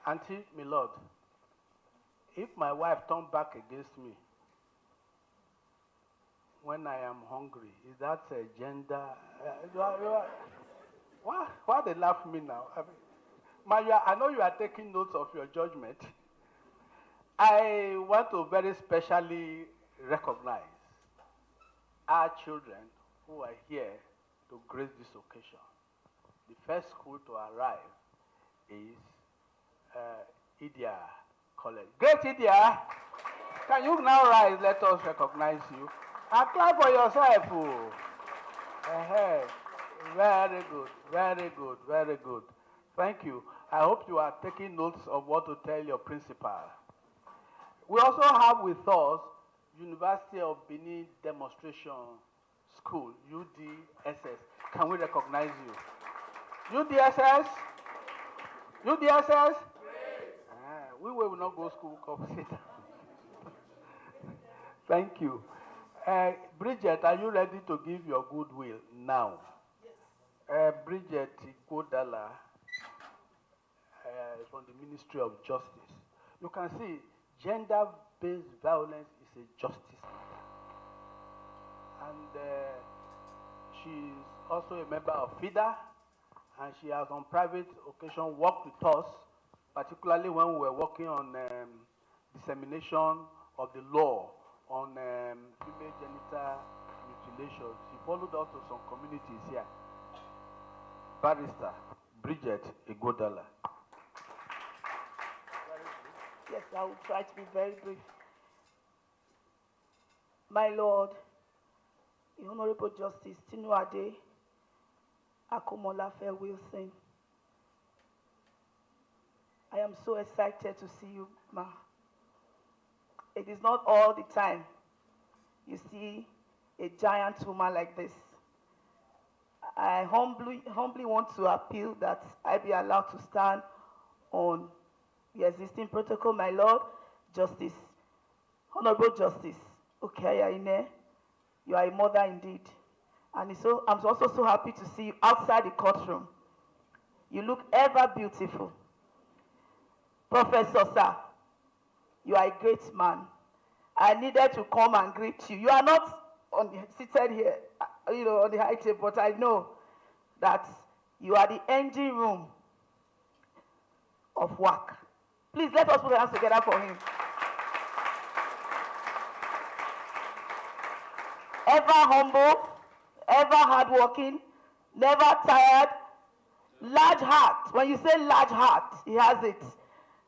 Auntie, my lord, if my wife turn back against me when I am hungry, is that a gender? Why they laugh me now? I know you are taking notes of your judgment. I want to very specially recognize our children who are here to grace this occasion. The first school to arrive is Idia College. Great Idia! Can you now rise? Let us recognize you. And clap for yourself. Very good, very good, very good. Thank you. I hope you are taking notes of what to tell your principal. We also have with us University of Benin Demonstration School, UDSS. Can we recognize you? UDSS? UDSS? We will not go school. Thank you. Bridget, are you ready to give your goodwill now? Bridget Kodala from the Ministry of Justice. You can see gender-based violence is a justice matter. And she's also a member of FIDA, and she has on private occasion worked with us, particularly when we were working on dissemination of the law on female genital mutilation. She followed us to some communities here. Barrister Bridget Igodala. Yes, I will try to be very brief. My Lord, the Honorable Justice Tinuade Akomolafe Wilson, I am so excited to see you, Ma. It is not all the time you see a giant woman like this. I humbly want to appeal that I be allowed to stand on the existing protocol, my Lord. Justice, Honorable Justice Okaya Ine, you are a mother indeed. And I'm also so happy to see you outside the courtroom. You look ever beautiful. Professor Sir, you are a great man. I needed to come and greet you. You are not seated here, on the high table, but I know that you are the engine room of WHARC. Please let us put our hands together for him. Ever humble, ever hardworking, never tired, large heart. When you say large heart, he has it.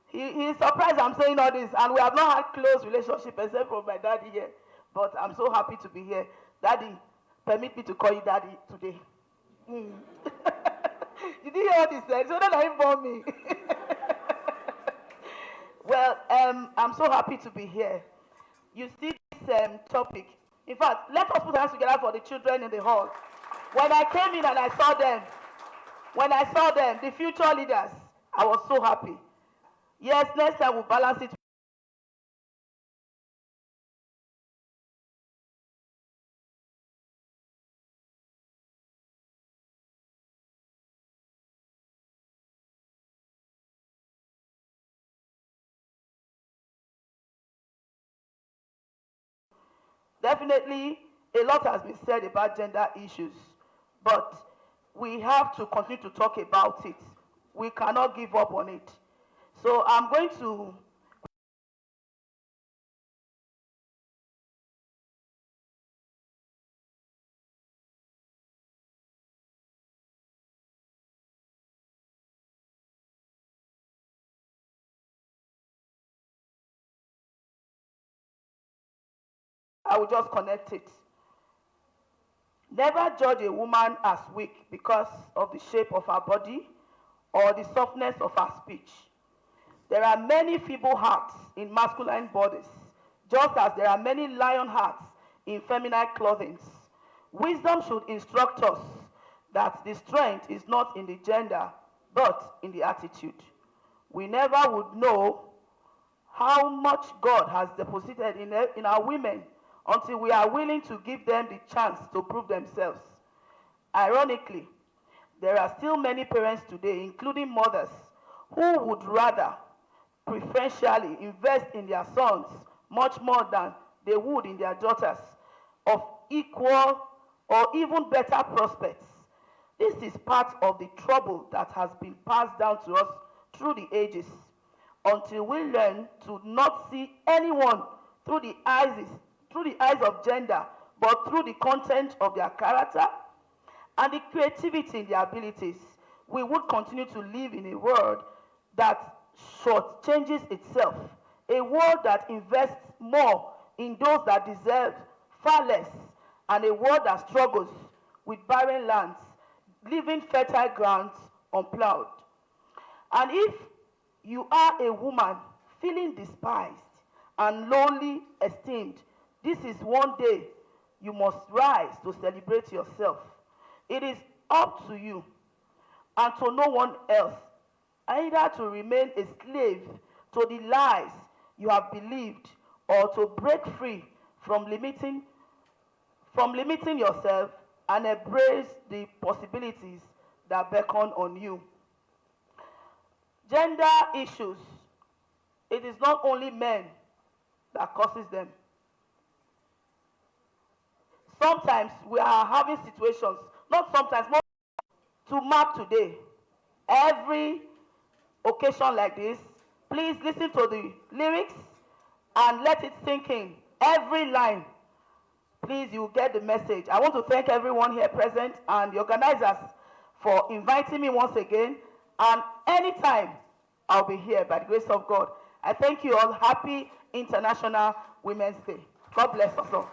He is surprised I'm saying all this, and we have not had close relationship except for my daddy here. But I'm so happy to be here. Daddy, permit me to call you daddy today. Did you hear what he said? So don't inform me. Well, I'm so happy to be here. You see this topic. In fact, let us put our hands together for the children in the hall. When I came in and I saw them, the future leaders, I was so happy. Yes, next time we'll balance it. Definitely, a lot has been said about gender issues, but we have to continue to talk about it. We cannot give up on it. So I'm going to I will just connect it. Never judge a woman as weak because of the shape of her body or the softness of her speech. There are many feeble hearts in masculine bodies, just as there are many lion hearts in feminine clothing. Wisdom should instruct us that the strength is not in the gender, but in the attitude. We never would know how much God has deposited in our women until we are willing to give them the chance to prove themselves. Ironically, there are still many parents today, including mothers, who would rather preferentially invest in their sons much more than they would in their daughters of equal or even better prospects. This is part of the trouble that has been passed down to us through the ages until we learn to not see anyone through the eyes of gender, but through the content of their character and the creativity in their abilities. We would continue to live in a world that shortchanges itself, a world that invests more in those that deserve far less, and a world that struggles with barren lands, leaving fertile grounds unplowed. And if you are a woman feeling despised and lowly esteemed, this is one day you must rise to celebrate yourself. It is up to you and to no one else, either to remain a slave to the lies you have believed or to break free from limiting yourself and embrace the possibilities that beckon on you. Gender issues, it is not only men that causes them. Sometimes we are having situations, not sometimes, more to mark today. Every occasion like this, please listen to the lyrics and let it sink in. Every line, please, you will get the message. I want to thank everyone here present and the organizers for inviting me once again. And anytime, I'll be here by the grace of God. I thank you all. Happy International Women's Day. God bless us all.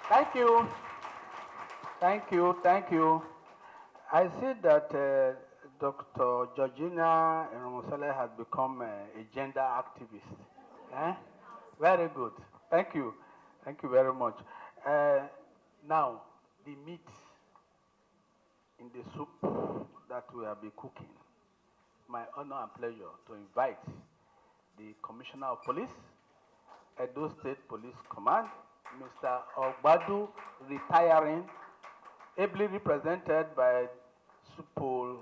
Thank you. Thank you. Thank you. I see that Dr. Georgina Romosale has become a gender activist. Eh? Very good. Thank you. Thank you very much. Now, the meat in the soup that we will be cooking. My honor and pleasure to invite the Commissioner of Police, Edo State Police Command, Mr. Ogbadu, retiring, ably represented by Supol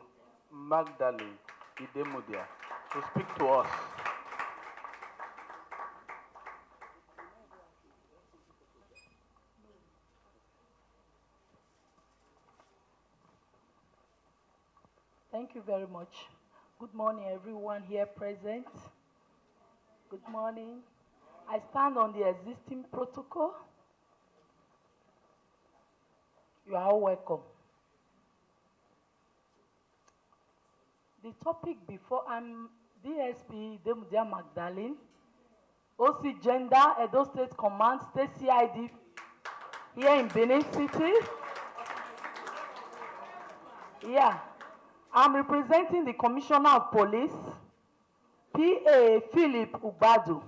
Magdalene Idemudia, to speak to us. Thank you very much. Good morning, everyone here present. Good morning. I stand on the existing protocol. You are all welcome. The topic before, I'm DSP Demudia Magdalene, OC Gender, Edo State Command, State CID here in Benin City. Yeah, I'm representing the Commissioner of Police, PA Philip Ubadu.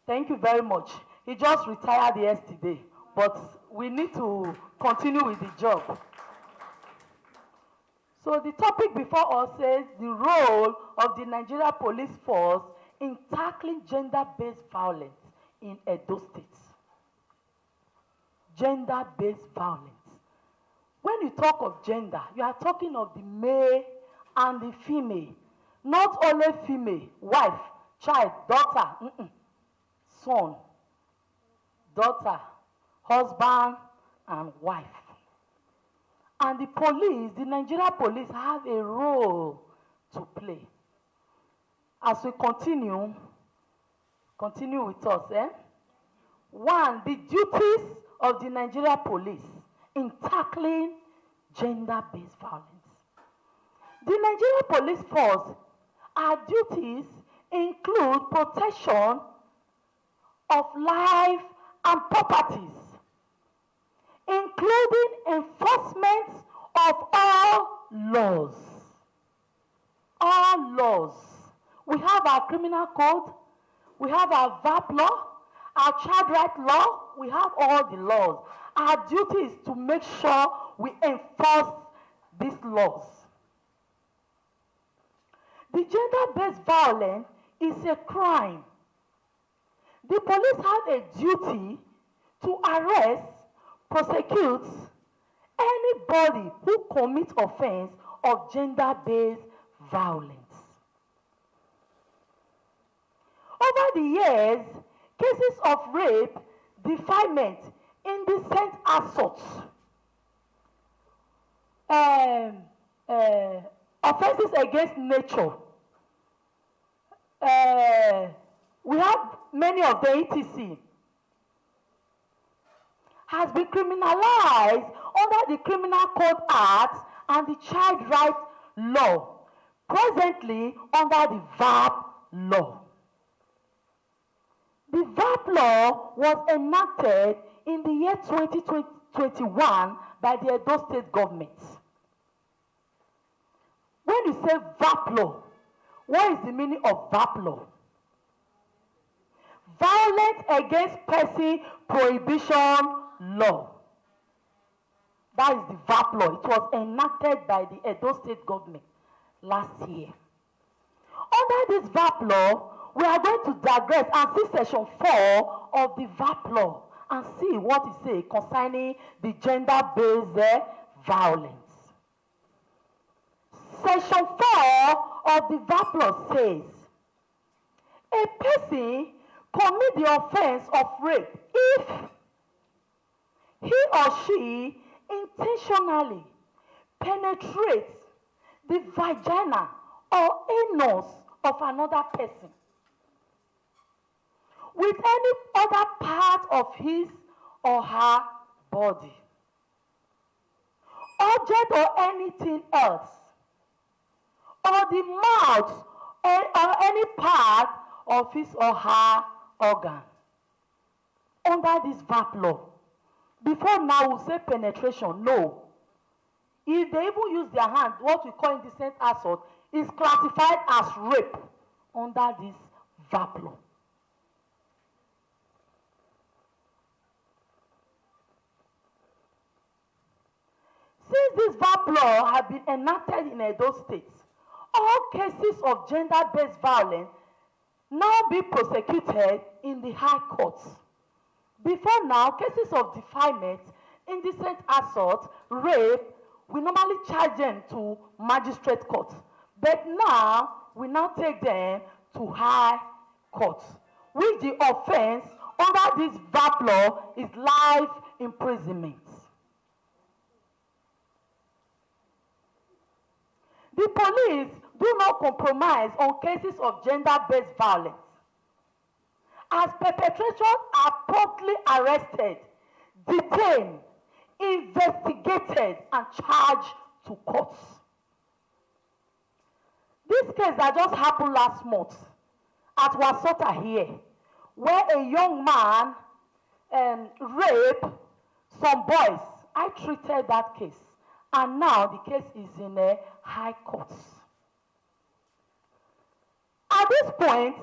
Thank you very much. He just retired yesterday, but we need to continue with the job. So the topic before us says the role of the Nigeria Police Force in tackling gender-based violence in Edo State. Gender-based violence. When you talk of gender, you are talking of the male and the female. Not only female, wife, child, daughter, son, daughter, husband, and wife. And the police, the Nigeria police, have a role to play. As we continue with us. One, the duties of the Nigeria police in tackling gender-based violence. The Nigeria Police Force, our duties include protection of life and properties, including enforcement of all laws. All laws. We have our criminal code, we have our VAP law, our child rights law, we have all the laws. Our duty is to make sure we enforce these laws. The gender-based violence is a crime. The police have a duty to arrest, prosecute anybody who commits offense of gender-based violence. Over the years, cases of rape, defilement, indecent assault, offenses against nature, we have many of the etc. has been criminalized under the Criminal Code Act and the Child Rights Law, presently under the VAP law. The VAP law was enacted in the year 2021 by the Edo State government. When you say VAP law, what is the meaning of VAP law? Violence Against Person Prohibition Law. That is the VAP law. It was enacted by the Edo State government last year. Under this VAP law, we are going to digress and see section 4 of the VAP law and see what it says concerning the gender-based violence. Section 4 of the VAP law says, a person commit the offense of rape if he or she intentionally penetrates the vagina or anus of another person with any other part of his or her body, object or anything else, or the mouth or any part of his or her organ. Under this VAP law, before now we say penetration, no. If they even use their hand, what we call indecent assault is classified as rape under this VAP law. Since this VAP law has been enacted in Edo State, all cases of gender-based violence now be prosecuted in the high courts. Before now, cases of defilement, indecent assault, rape, we normally charge them to magistrate court. But now, we now take them to high court, which the offense under this VAP law is life imprisonment. The The police do not compromise on cases of gender-based violence, as perpetrators are promptly arrested, detained, investigated, and charged to court. This case that just happened last month at Wasota here, where a young man raped some boys. I treated that case, and now the case is in a high court. At this point,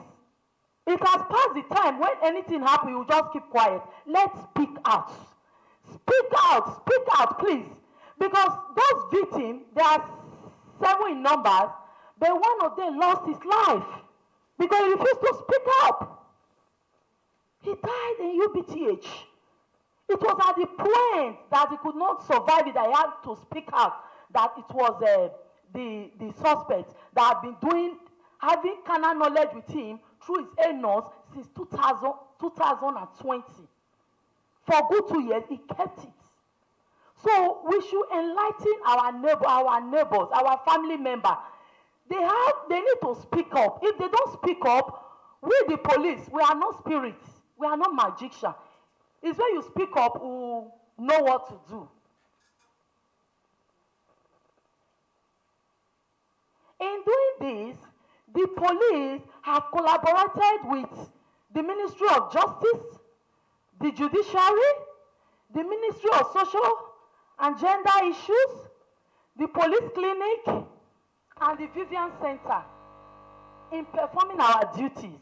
it has passed the time when anything happens, you just keep quiet. Let's speak out. Speak out, please. Because those victims, there are 7 in numbers, but one of them lost his life because he refused to speak up. He died in UBTH. It was at the point that he could not survive it that he had to speak out, that it was the suspect that had been having carnal knowledge with him through his anus since 2020. For good 2 years, he kept it. So we should enlighten our neighbors, our family members. They need to speak up. If they don't speak up, we the police, we are not spirits. We are not magicians. It's when you speak up, we know what to do. In doing this, the police have collaborated with the Ministry of Justice, the Judiciary, the Ministry of Social and Gender Issues, the Police Clinic, and the Vivian Center in performing our duties.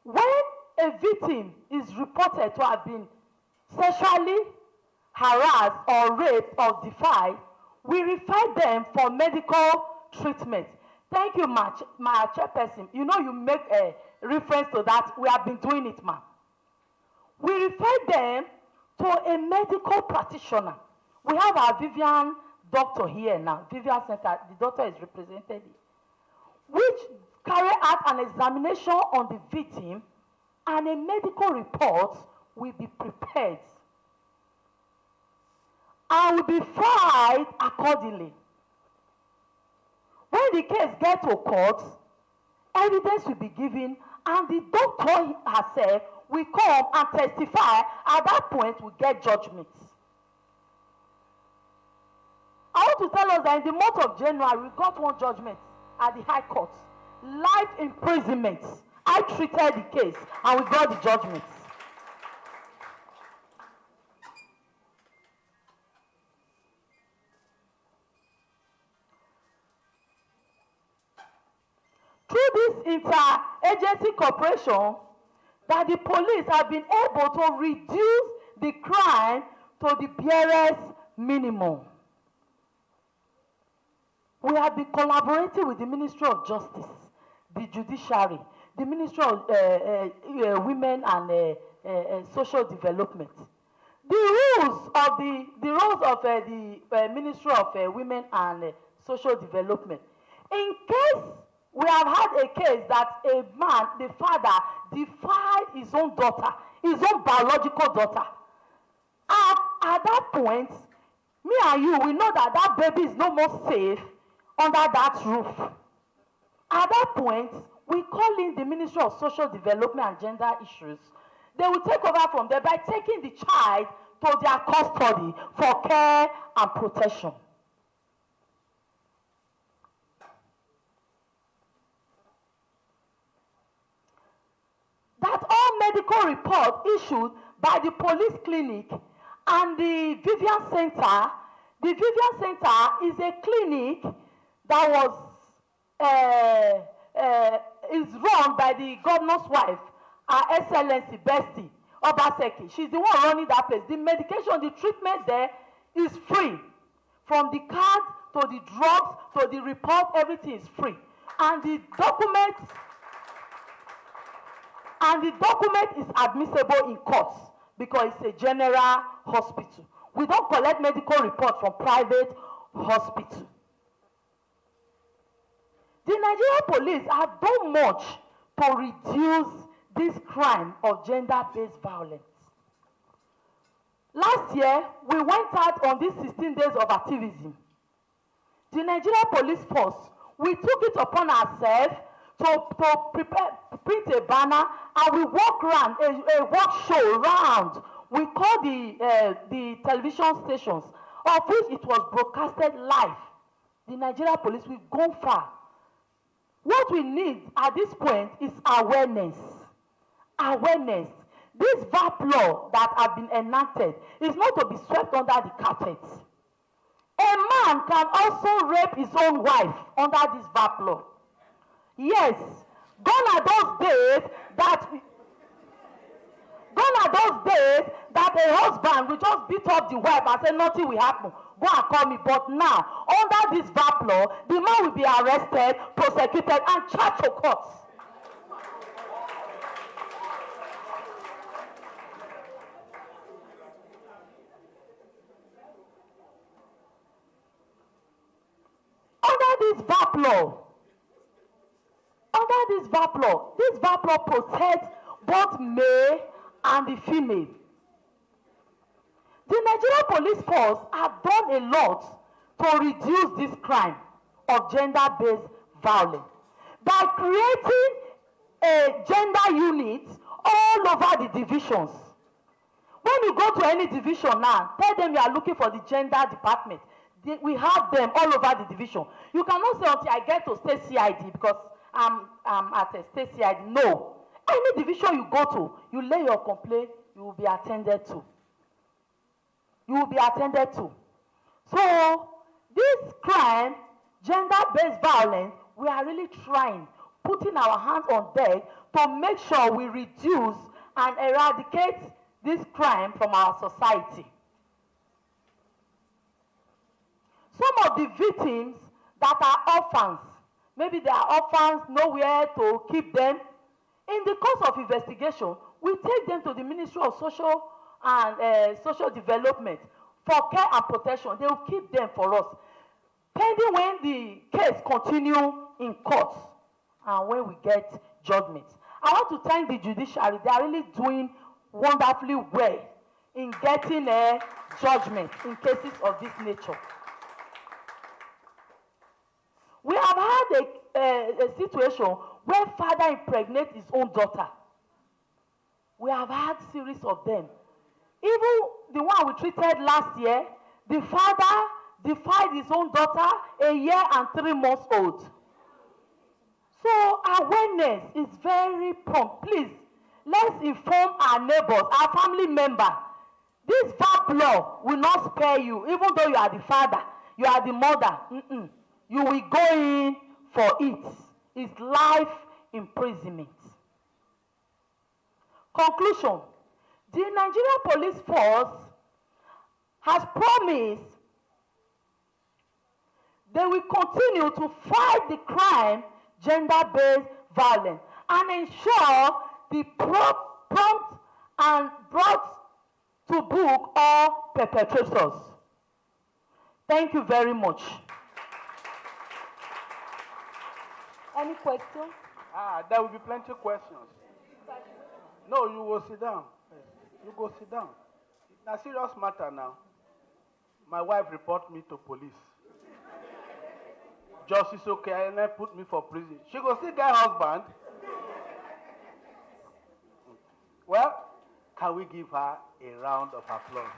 When a victim is reported to have been sexually harassed or raped or defied, we refer them for medical treatment. Thank you, my chairperson. You know you make a reference to that. We have been doing it, ma'am. We refer them to a medical practitioner. We have our Vivian doctor here now. Vivian Center, the doctor is represented here, which carry out an examination on the victim, and a medical report will be prepared and will be filed accordingly. When the case gets to court, evidence will be given, and the doctor herself will come and testify. At that point, we get judgment. I want to tell us that in the month of January, we got one judgment at the High Court. Life imprisonment. I treated the case, and we got the judgment. Through this inter-agency cooperation, that the police have been able to reduce the crime to the barest minimum. We have been collaborating with the Ministry of Justice, the Judiciary, the Ministry of Women and Social Development. The rules of the Ministry of Women and Social Development. In case we have had a case that a man, the father, defied his own daughter, his own biological daughter. At that point, me and you, we know that that baby is no more safe under that roof. At that point, we call in the Ministry of Social Development and Gender Issues. They will take over from there by taking the child to their custody for care and protection. That all medical reports issued by the police clinic and the Vivian Center. The Vivian Center is a clinic that was is run by the governor's wife, Her Excellency Bestie Obaseki. She's the one running that place. The medication, the treatment there is free. From the card to the drugs to the report, everything is free. And the document is admissible in court because it's a general hospital. We don't collect medical reports from private hospital. The Nigerian police have done much to reduce this crime of gender-based violence. Last year, we went out on these 16 days of activism. the Nigerian police force, we took it upon ourselves to print a banner, and we walk around, a walk show round. We call the television stations, of which it was broadcasted live. The Nigerian police, we've gone far. What we need at this point is awareness. Awareness. This VAP law that has been enacted is not to be swept under the carpet. A man can also rape his own wife under this VAP law. Yes, gone are those days that a husband will just beat up the wife and say nothing will happen. Go and call me. But now, under this VAP law, the man will be arrested, prosecuted, and charged to court. This VAP law protects both male and the female. The Nigerian police force have done a lot to reduce this crime of gender-based violence by creating a gender unit all over the divisions. When you go to any division now, tell them you are looking for the gender department. We have them all over the division. You cannot say until I get to state CID because I'm at a state CID. No. Any division you go to, you lay your complaint, you will be attended to. You will be attended to. So, this crime, gender-based violence, we are really trying, putting our hands on deck to make sure we reduce and eradicate this crime from our society. Some of the victims that are orphans, maybe they are orphans, nowhere to keep them. In the course of investigation, we take them to the Ministry of Social and Social Development for care and protection. They will keep them for us, pending when the case continue in court and when we get judgment. I want to thank the judiciary. They are really doing wonderfully well in getting a judgment in cases of this nature. We have had a situation where father impregnates his own daughter. We have had series of them. Even the one we treated last year, the father defied his own daughter, a year and 3 months old. So awareness is very prompt. Please, let's inform our neighbors, our family members. This VAP law will not spare you, even though you are the father, you are the mother. You will go in for it. It's life imprisonment. Conclusion. The Nigerian Police Force has promised they will continue to fight the crime, gender-based violence, and ensure the prompt and brought to book all perpetrators. Thank you very much. Any questions? There will be plenty of questions. No, you will sit down. You go sit down. It's a serious matter now. My wife reported me to police. Justice okay, and then put me for prison. She go still get husband. Well, can we give her a round of applause?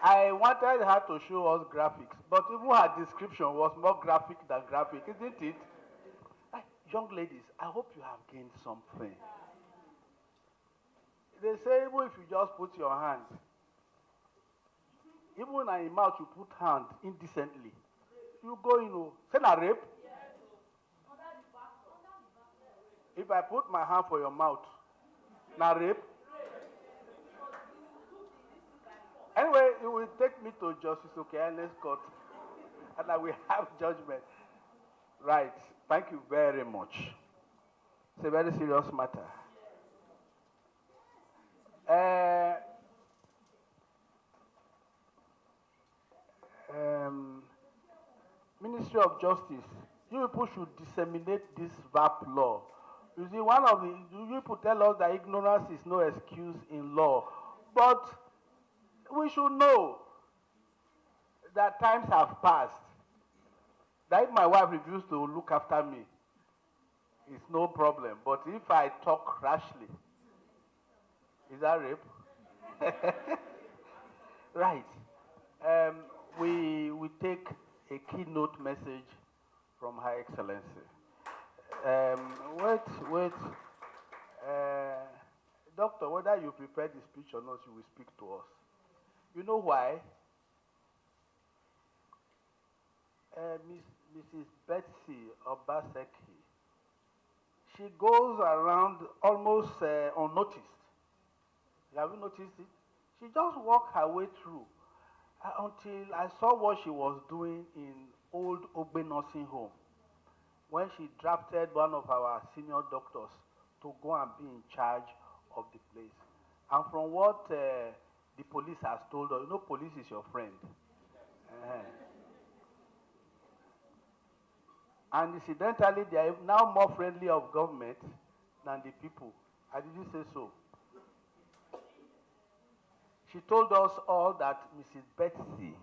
I wanted her to show us graphics, but even her description was more graphic than graphic, isn't it? Young ladies, I hope you have gained something. They say even if you just put your hand, even in your mouth you put hand indecently, you go, say na rape. If I put my hand for your mouth, na rape. Anyway, you will take me to Justice Okeane's court, and I will have judgment. Right. Thank you very much. It's a very serious matter. Ministry of Justice, you people should disseminate this VAP law. You see, you people tell us that ignorance is no excuse in law, but we should know that times have passed, that if my wife refused to look after me, it's no problem. But if I talk rashly, is that rape? Right. We take a keynote message from Her Excellency. Wait. Doctor, whether you prepare the speech or not, you will speak to us. You know why? Mrs. Betsy Obaseki, she goes around almost unnoticed. Have you noticed it? She just walked her way through until I saw what she was doing in old Ogbe nursing home when she drafted one of our senior doctors to go and be in charge of the place. And from what the police has told us, you know, police is your friend. And incidentally, they are now more friendly of government than the people. I didn't say so. She told us all that Mrs. Betsy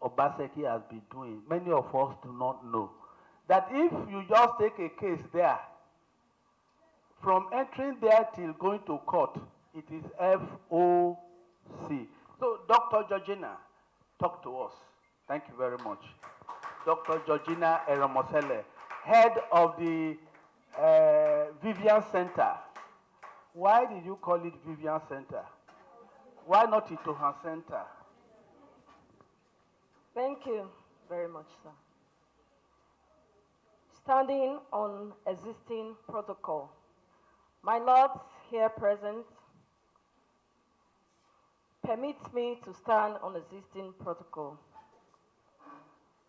Obaseki has been doing. Many of us do not know. That if you just take a case there, from entering there till going to court, it is FOC. So, Dr. Georgina, talk to us. Thank you very much. Dr. Georgina Eromosele, head of the Vivian Center. Why did you call it Vivian Center? Why not Itohan Center? Thank you very much, sir. Standing on existing protocol. My lords here present, permit me to stand on existing protocol.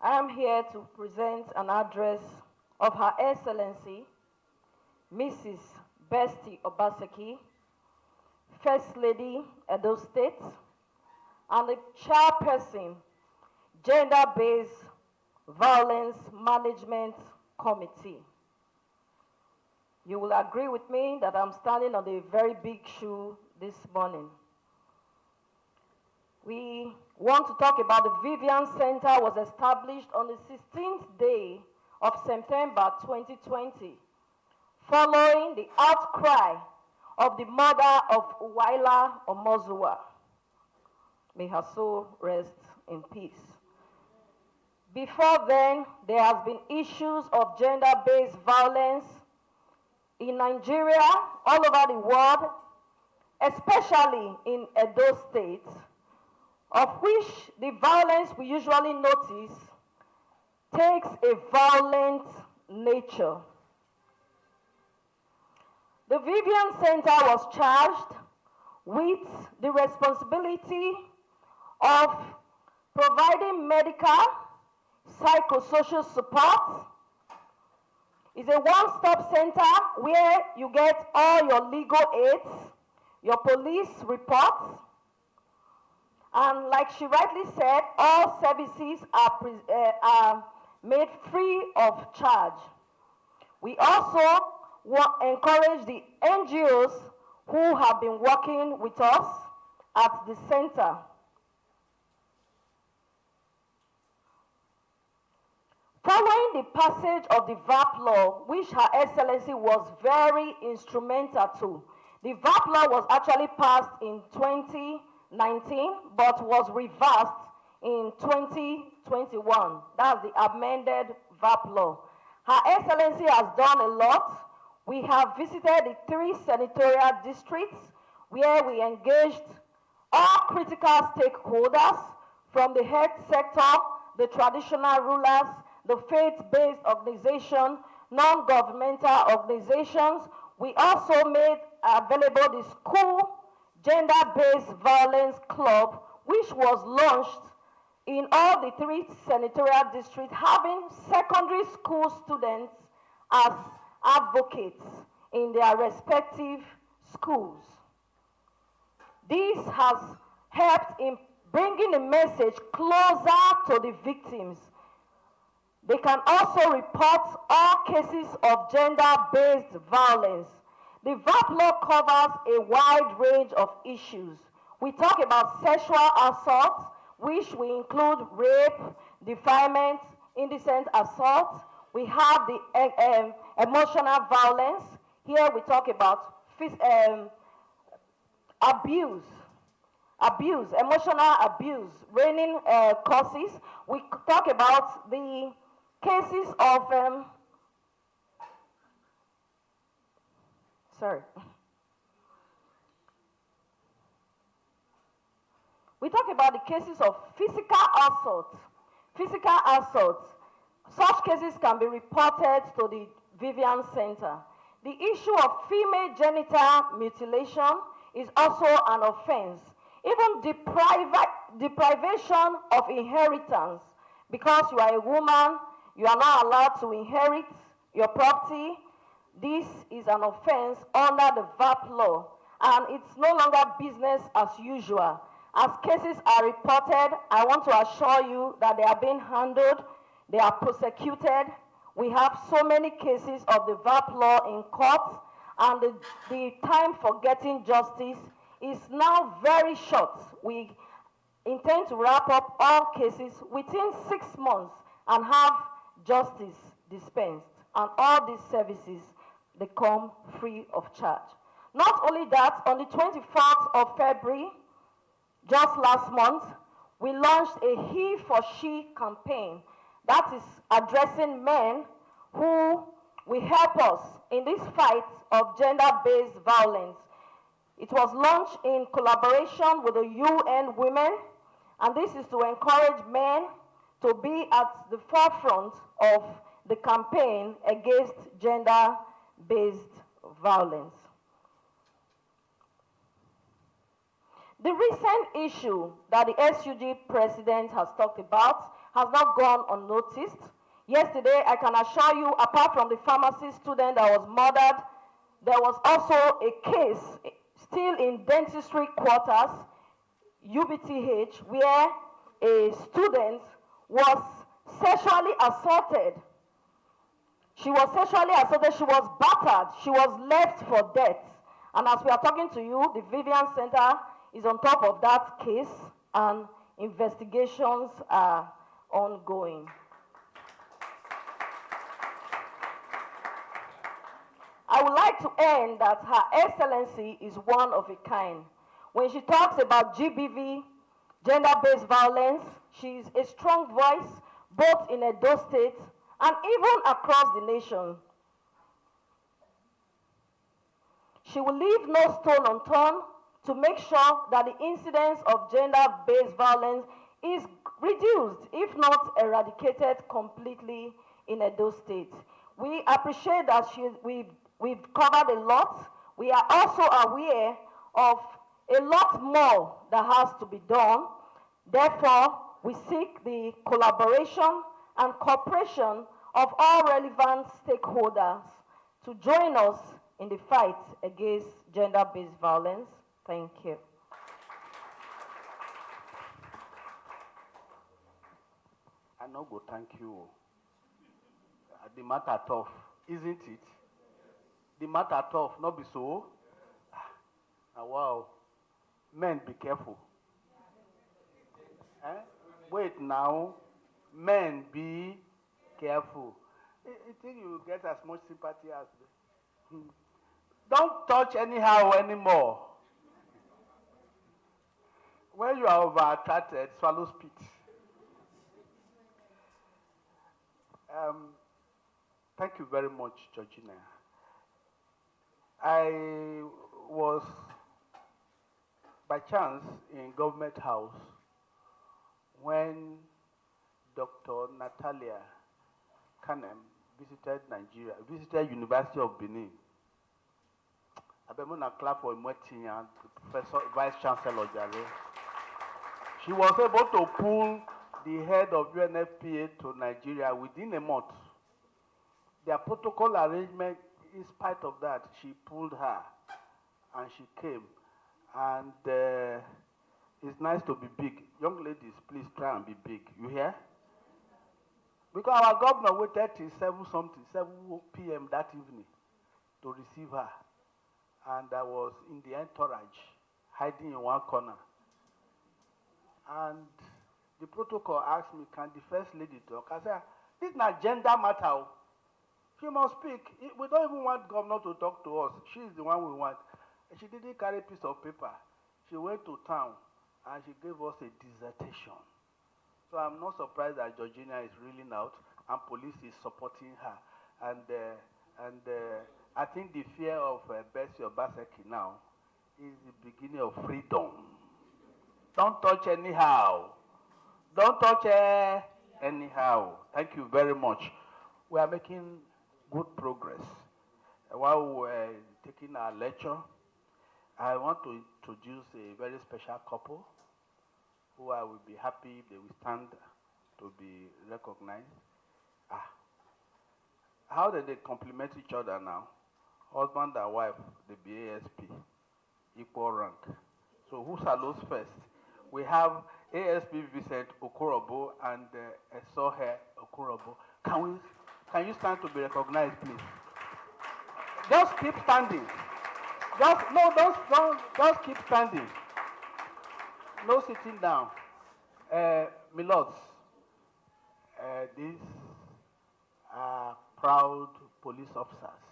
I am here to present an address of Her Excellency, Mrs. Betsy Obaseki, First Lady, Edo State, and the chairperson, Gender-Based Violence Management Committee. You will agree with me that I'm standing on a very big shoe this morning. We want to talk about the Vivian Center was established on the 16th day of September 2020, following the outcry of the mother of Uwaila Omozuwa. May her soul rest in peace. Before then, there has been issues of gender-based violence in Nigeria, all over the world, especially in Edo State, of which the violence we usually notice takes a violent nature. The Vivian Center was charged with the responsibility of providing medical, psychosocial support. It's a one-stop center where you get all your legal aids, your police reports, and like she rightly said, all services are made free of charge. We also encourage the NGOs who have been working with us at the center. Following the passage of the VAP law, which Her Excellency was very instrumental to, the VAP law was actually passed in 2019, but was reversed in 2021. That's the amended VAP law. Her Excellency has done a lot. We have visited the 3 senatorial districts where we engaged all critical stakeholders from the health sector, the traditional rulers, the faith-based organization, non-governmental organizations. We also made available the school gender-based violence club, which was launched in all the 3 senatorial districts, having secondary school students as advocates in their respective schools. This has helped in bringing the message closer to the victims. They can also report all cases of gender-based violence. The VAP law covers a wide range of issues. We talk about sexual assault, which we include rape, defilement, indecent assault. We have the emotional violence. Here we talk about abuse, emotional abuse, reigning causes. We talk about the cases of, we talk about the cases of physical assault. Physical assault. Such cases can be reported to the Vivian Center. The issue of female genital mutilation is also an offense. Even deprivation of inheritance, because you are a woman, you are not allowed to inherit your property. This is an offense under the WHARC law, and it's no longer business as usual. As cases are reported, I want to assure you that they are being handled, they are prosecuted. We have so many cases of the WHARC law in court, and the time for getting justice is now very short. We intend to wrap up all cases within 6 months and have justice dispensed. And all these services, they come free of charge. Not only that, on the 24th of February, just last month, we launched a He for She campaign that is addressing men who will help us in this fight of gender-based violence. It was launched in collaboration with the UN Women, and this is to encourage men to be at the forefront of the campaign against gender-based violence. The recent issue that the SUG president has talked about has not gone unnoticed. Yesterday, I can assure you, apart from the pharmacy student that was murdered, there was also a case still in dentistry quarters, UBTH, where a student was sexually assaulted. She was sexually assaulted, she was battered, she was left for dead. And as we are talking to you, the Vivian Center is on top of that case, and investigations are ongoing. I would like to end that Her Excellency is one of a kind. When she talks about GBV, gender-based violence, she's a strong voice, both in Edo State and even across the nation. She will leave no stone unturned to make sure that the incidence of gender-based violence is reduced, if not eradicated completely in Edo State. We appreciate that we've covered a lot. We are also aware of a lot more that has to be done. Therefore, we seek the collaboration and cooperation of all relevant stakeholders to join us in the fight against gender-based violence. Thank you. I no go thank you. The matter tough, isn't it? The matter tough, not be so. Wow. Men, be careful. Wait now. Men, be careful. I think you will get as much sympathy as me. Don't touch anyhow anymore. When you are over-attracted, swallow spit. Thank you very much, Georgina. I was, by chance, in Government House when Dr. Natalia Kanem visited Nigeria, visited University of Benin. I bet I'm clap for Mweti and Professor, Vice Chancellor Jare. She was able to pull the head of UNFPA to Nigeria within a month. Their protocol arrangement, in spite of that, she pulled her and she came. And it's nice to be big. Young ladies, please try and be big. You hear? Because our governor waited till 7 p.m. that evening to receive her. And I was in the entourage, hiding in one corner. And the protocol asked me, can the first lady talk? I said, this is not gender matter. She must speak. We don't even want governor to talk to us. She's the one we want. And she didn't carry a piece of paper. She went to town and she gave us a dissertation. So I'm not surprised that Georgina is reeling out and police is supporting her. And I think the fear of Bessie Obaseki now is the beginning of freedom. Don't touch anyhow. Don't touch anyhow. Thank you very much. We are making good progress. While we were taking our lecture, I want to introduce a very special couple who I will be happy if they will stand to be recognized. How do they complement each other now? Husband and wife, they be ASP, equal rank. So who salutes first? We have ASP Vincent Okorobo and Sohe Okorobo. Can you stand to be recognized, please? Just keep standing. Just keep standing. No sitting down. My lords, these are proud police officers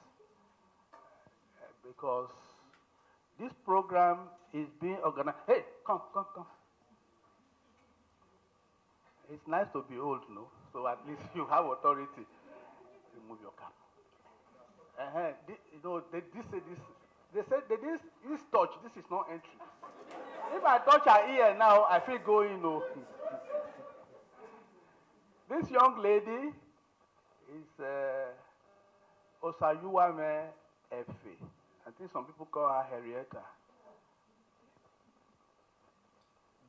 because this program is being organized. Hey, come. It's nice to be old, no? So at least you have authority. Remove your cap. They said this touch, this is not entry. If I touch her ear now, I feel going, no. This young lady is Osayuwame Efe. I think some people call her Henrietta.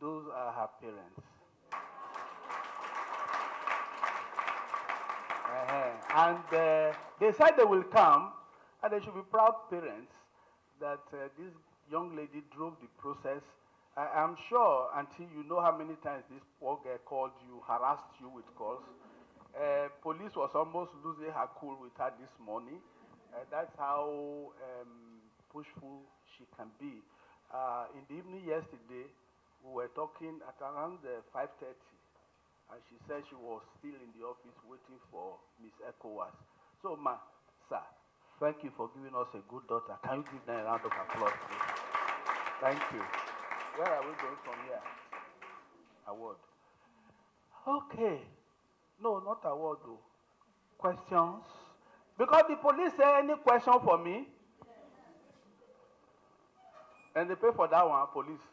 Those are her parents. And they said they will come, and they should be proud parents that this young lady drove the process. I'm sure until you know how many times this poor girl called you, harassed you with calls. Police was almost losing her cool with her this morning. That's how pushful she can be. In the evening yesterday, we were talking at around 5:30. And she said she was still in the office waiting for Miss ECOWAS. So, sir, thank you for giving us a good daughter. Can you give them a round of applause, please? Thank you. Where are we going from here? Award. Okay. No, not award, though. Questions? Because the police say any question for me, and they pay for that one, police.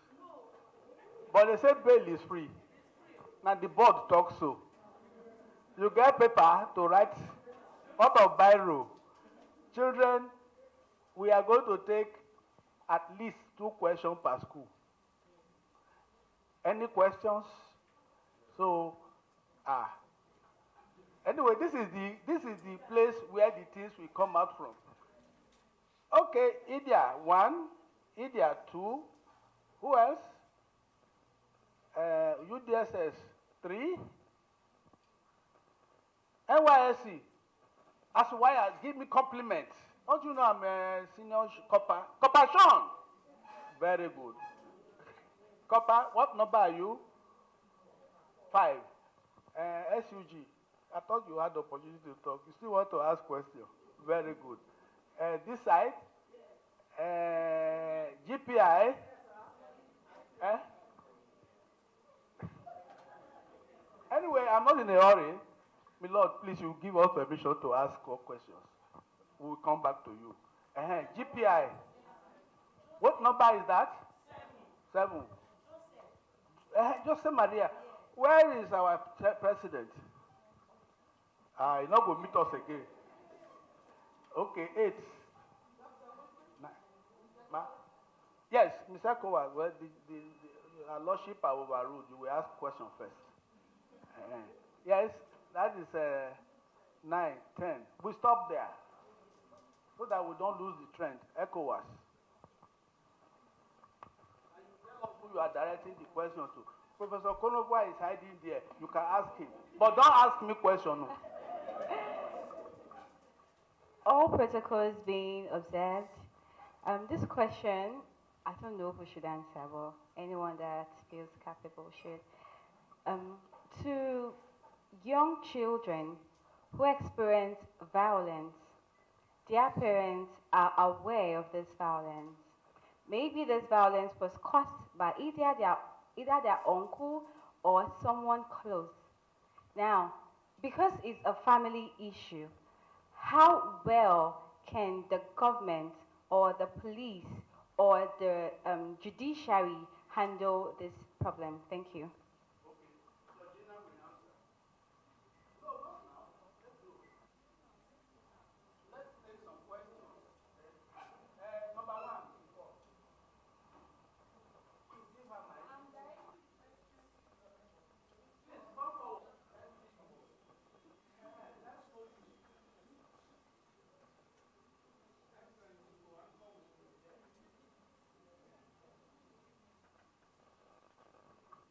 But they say bail is free. Now the board talks so. You get paper to write out of biro. Children, we are going to take at least 2 questions per school. Any questions? So, anyway, this is the place where the things will come out from. Okay, Idia 1, Idia 2. Who else? UDSS 3. NYSC. As why give me compliments. Don't you know I'm a senior copper? Copper Sean. Very good. Copper, what number are you? 5. SUG. I thought you had the opportunity to talk. You still want to ask questions? Very good. This side? GPI? Anyway, I'm not in a hurry. My Lord, please, you give us permission to ask all questions. We will come back to you. GPI. What number is that? 7. Jose Maria, where is our president? He's not going to meet us again. Okay, 8. 9. Yes, Mr. Kowa, well, our lordship are overruled. You will ask question first. Yes, that is 9, 10. We stop there so that we don't lose the trend. ECOWAS. Who you are directing the question to. Professor Konogwa is hiding there. You can ask him. But don't ask me question. No. All protocols being observed. This question, I don't know who should answer, but anyone that feels capable should. Um, to young children who experience violence, their parents are aware of this violence. Maybe this violence was caused by either their uncle or someone close. Now, because it's a family issue, how well can the government or the police or the judiciary handle this problem? Thank you.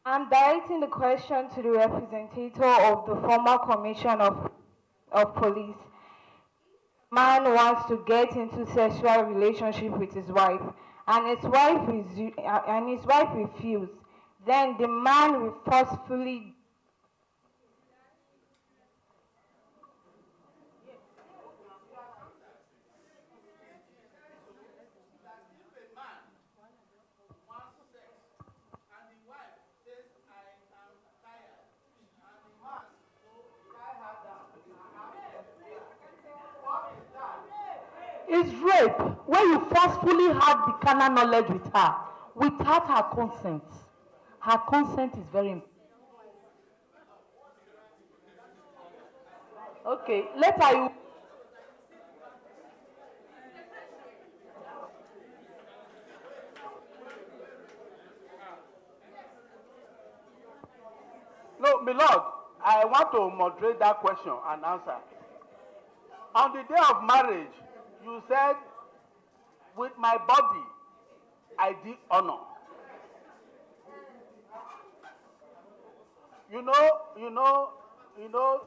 I'm directing the question to the representative of the former commission of police. Man wants to get into sexual relationship with his wife, and his wife refused. Then the man will forcefully. It's rape when you forcefully have the carnal knowledge with her without her consent. Her consent is very important. Okay, later you. No, my lord, I want to moderate that question and answer. On the day of marriage, you said, with my body, I did honor. You know, you know, you know,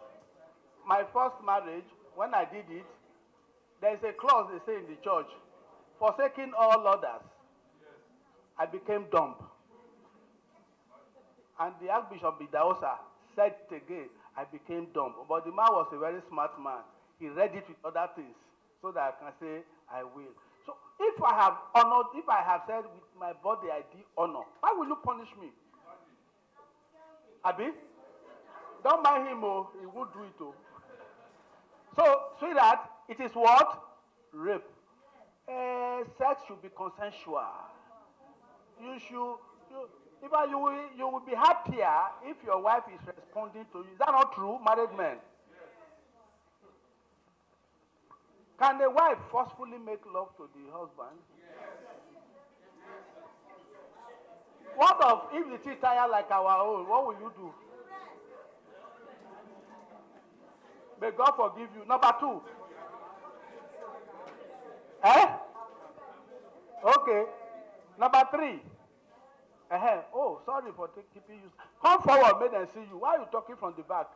my first marriage, when I did it, there is a clause they say in the church, forsaking all others, I became dumb. And the Archbishop Bidaosa said it again, I became dumb. But the man was a very smart man. He read it with other things so that I can say, I will. So if I have honored, if I have said with my body I did honor, why will you punish me? Abi? Don't mind him, oh, he will do it, oh. So, sweetheart, it is what? Rape. Sex should be consensual. You should, you will be happier if your wife is responding to you. Is that not true, married men? Can a wife forcefully make love to the husband? What of if it is tired like our own? What will you do? May God forgive you. Number two. Eh? Okay. Number three. Oh, sorry for keeping you. Come forward, make them see you. Why are you talking from the back?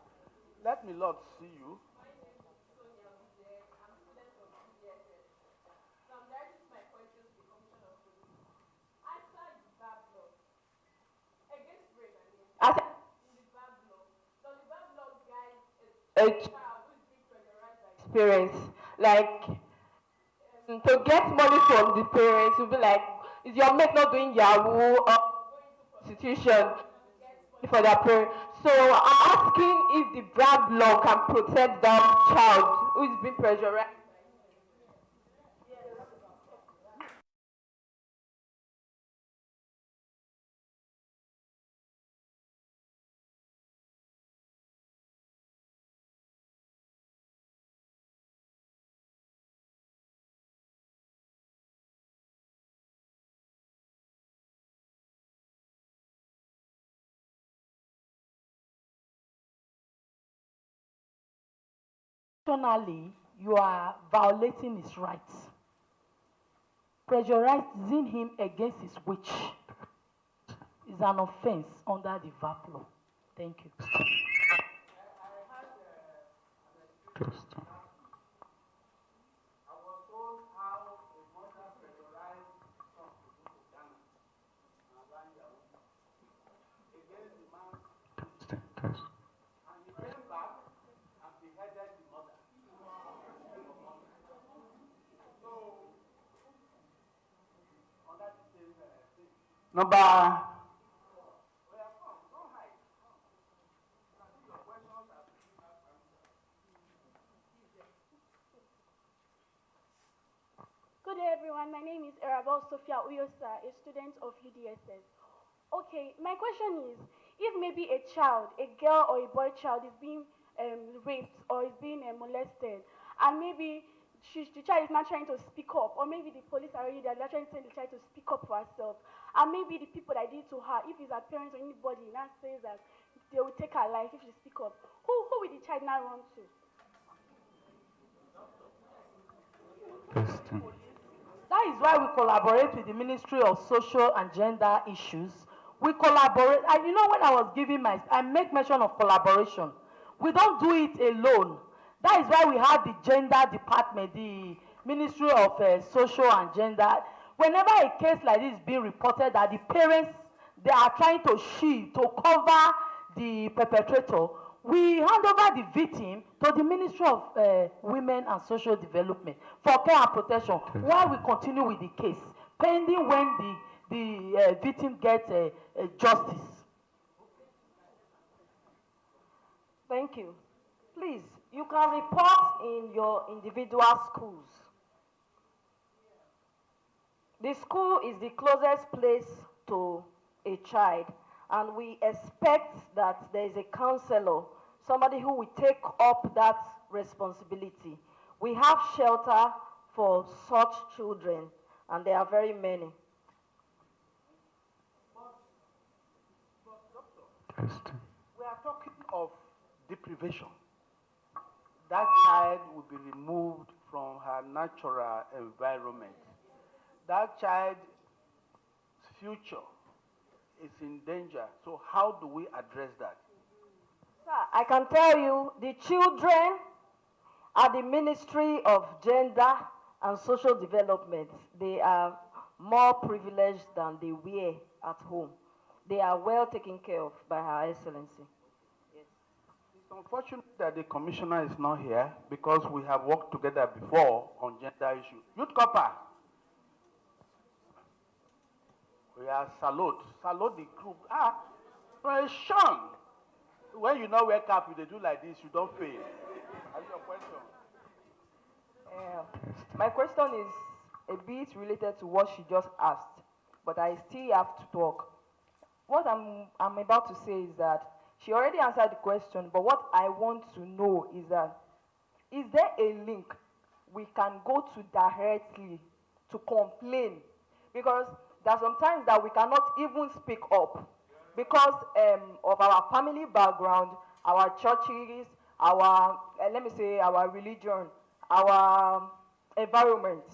Let me, Lord, see you. As a experience, like to get money from the parents, will be like, is your mate not doing Yahoo or institution for their parents? So I'm asking if the brand law can protect that child who is being pressurized. Personally, you are violating his rights, pressurizing him against his wish is an offense under the VAP law. Thank you. Number. Good day, everyone. My name is Erabel Sophia Uyosa, a student of UDSS. Okay, my question is, if maybe a child, a girl or a boy child is being raped or is being molested, and maybe the child is not trying to speak up, or maybe the police are already there, they're trying to tell the child to speak up for herself, and maybe the people that did it to her, if it's her parents or anybody, now says that they will take her life if she speak up, who will the child now run to? That is why we collaborate with the Ministry of Social and Gender Issues. We collaborate, and you know, when I was giving I make mention of collaboration. We don't do it alone. That is why we have the gender department, the Ministry of Social and Gender. Whenever a case like this is being reported that the parents, they are trying to shield, to cover the perpetrator, we hand over the victim to the Ministry of Women and Social Development for care and protection while we continue with the case, pending when the victim gets justice. Thank you. Please, you can report in your individual schools. The school is the closest place to a child, and we expect that there is a counselor, somebody who will take up that responsibility. We have shelter for such children, and there are very many. We are talking of deprivation. That child will be removed from her natural environment. That child's future is in danger. So how do we address that? Sir, I can tell you the children at the Ministry of Gender and Social Development, they are more privileged than they were at home. They are well taken care of by Her Excellency. Yes. It's unfortunate that the commissioner is not here because we have worked together before on gender issues. Youth Copper. We are salute the group. Sean. When you not wake up, you do like this, you don't fail. That's your question. My question is a bit related to what she just asked, but I still have to talk. What I'm about to say is that she already answered the question, but what I want to know is that, is there a link we can go to directly to complain? Because there are some times that we cannot even speak up because of our family background, our churches, our, let me say, our religion, our environment.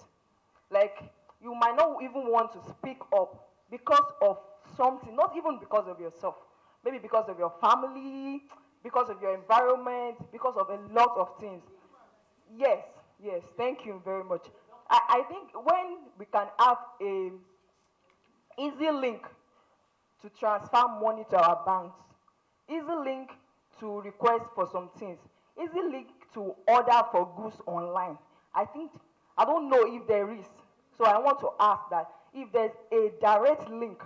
Like, you might not even want to speak up because of something, not even because of yourself, maybe because of your family, because of your environment, because of a lot of things. Yes, thank you very much. I think when we can have a easy link to transfer money to our banks, easy link to request for some things, easy link to order for goods online. I don't know if there is. So I want to ask that if there's a direct link,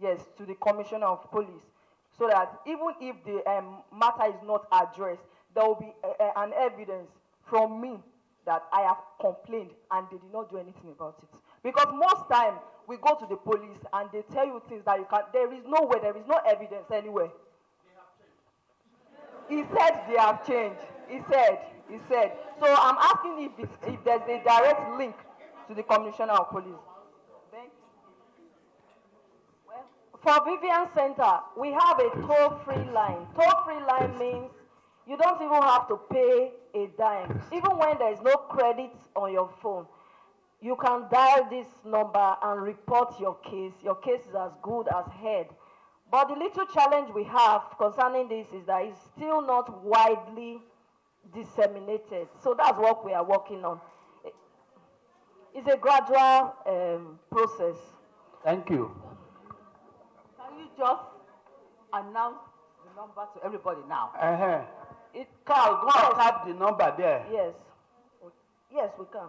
yes, to the Commissioner of Police, so that even if the matter is not addressed, there will be an evidence from me that I have complained and they did not do anything about it. Because most time we go to the police and they tell you things that you can't, there is no way, there is no evidence anywhere. He said they have changed. He said. So I'm asking if there's a direct link to the Commissioner of Police. Thank you. Well, for Vivian Center, we have a toll-free line. Toll-free line means you don't even have to pay a dime. Even when there is no credit on your phone, you can dial this number and report your case. Your case is as good as heard. But the little challenge we have concerning this is that it's still not widely disseminated. So that's what we are working on. It's a gradual process. Thank you. Can you just announce the number to everybody now? Carl, go and type the number there. Yes. Yes, we can.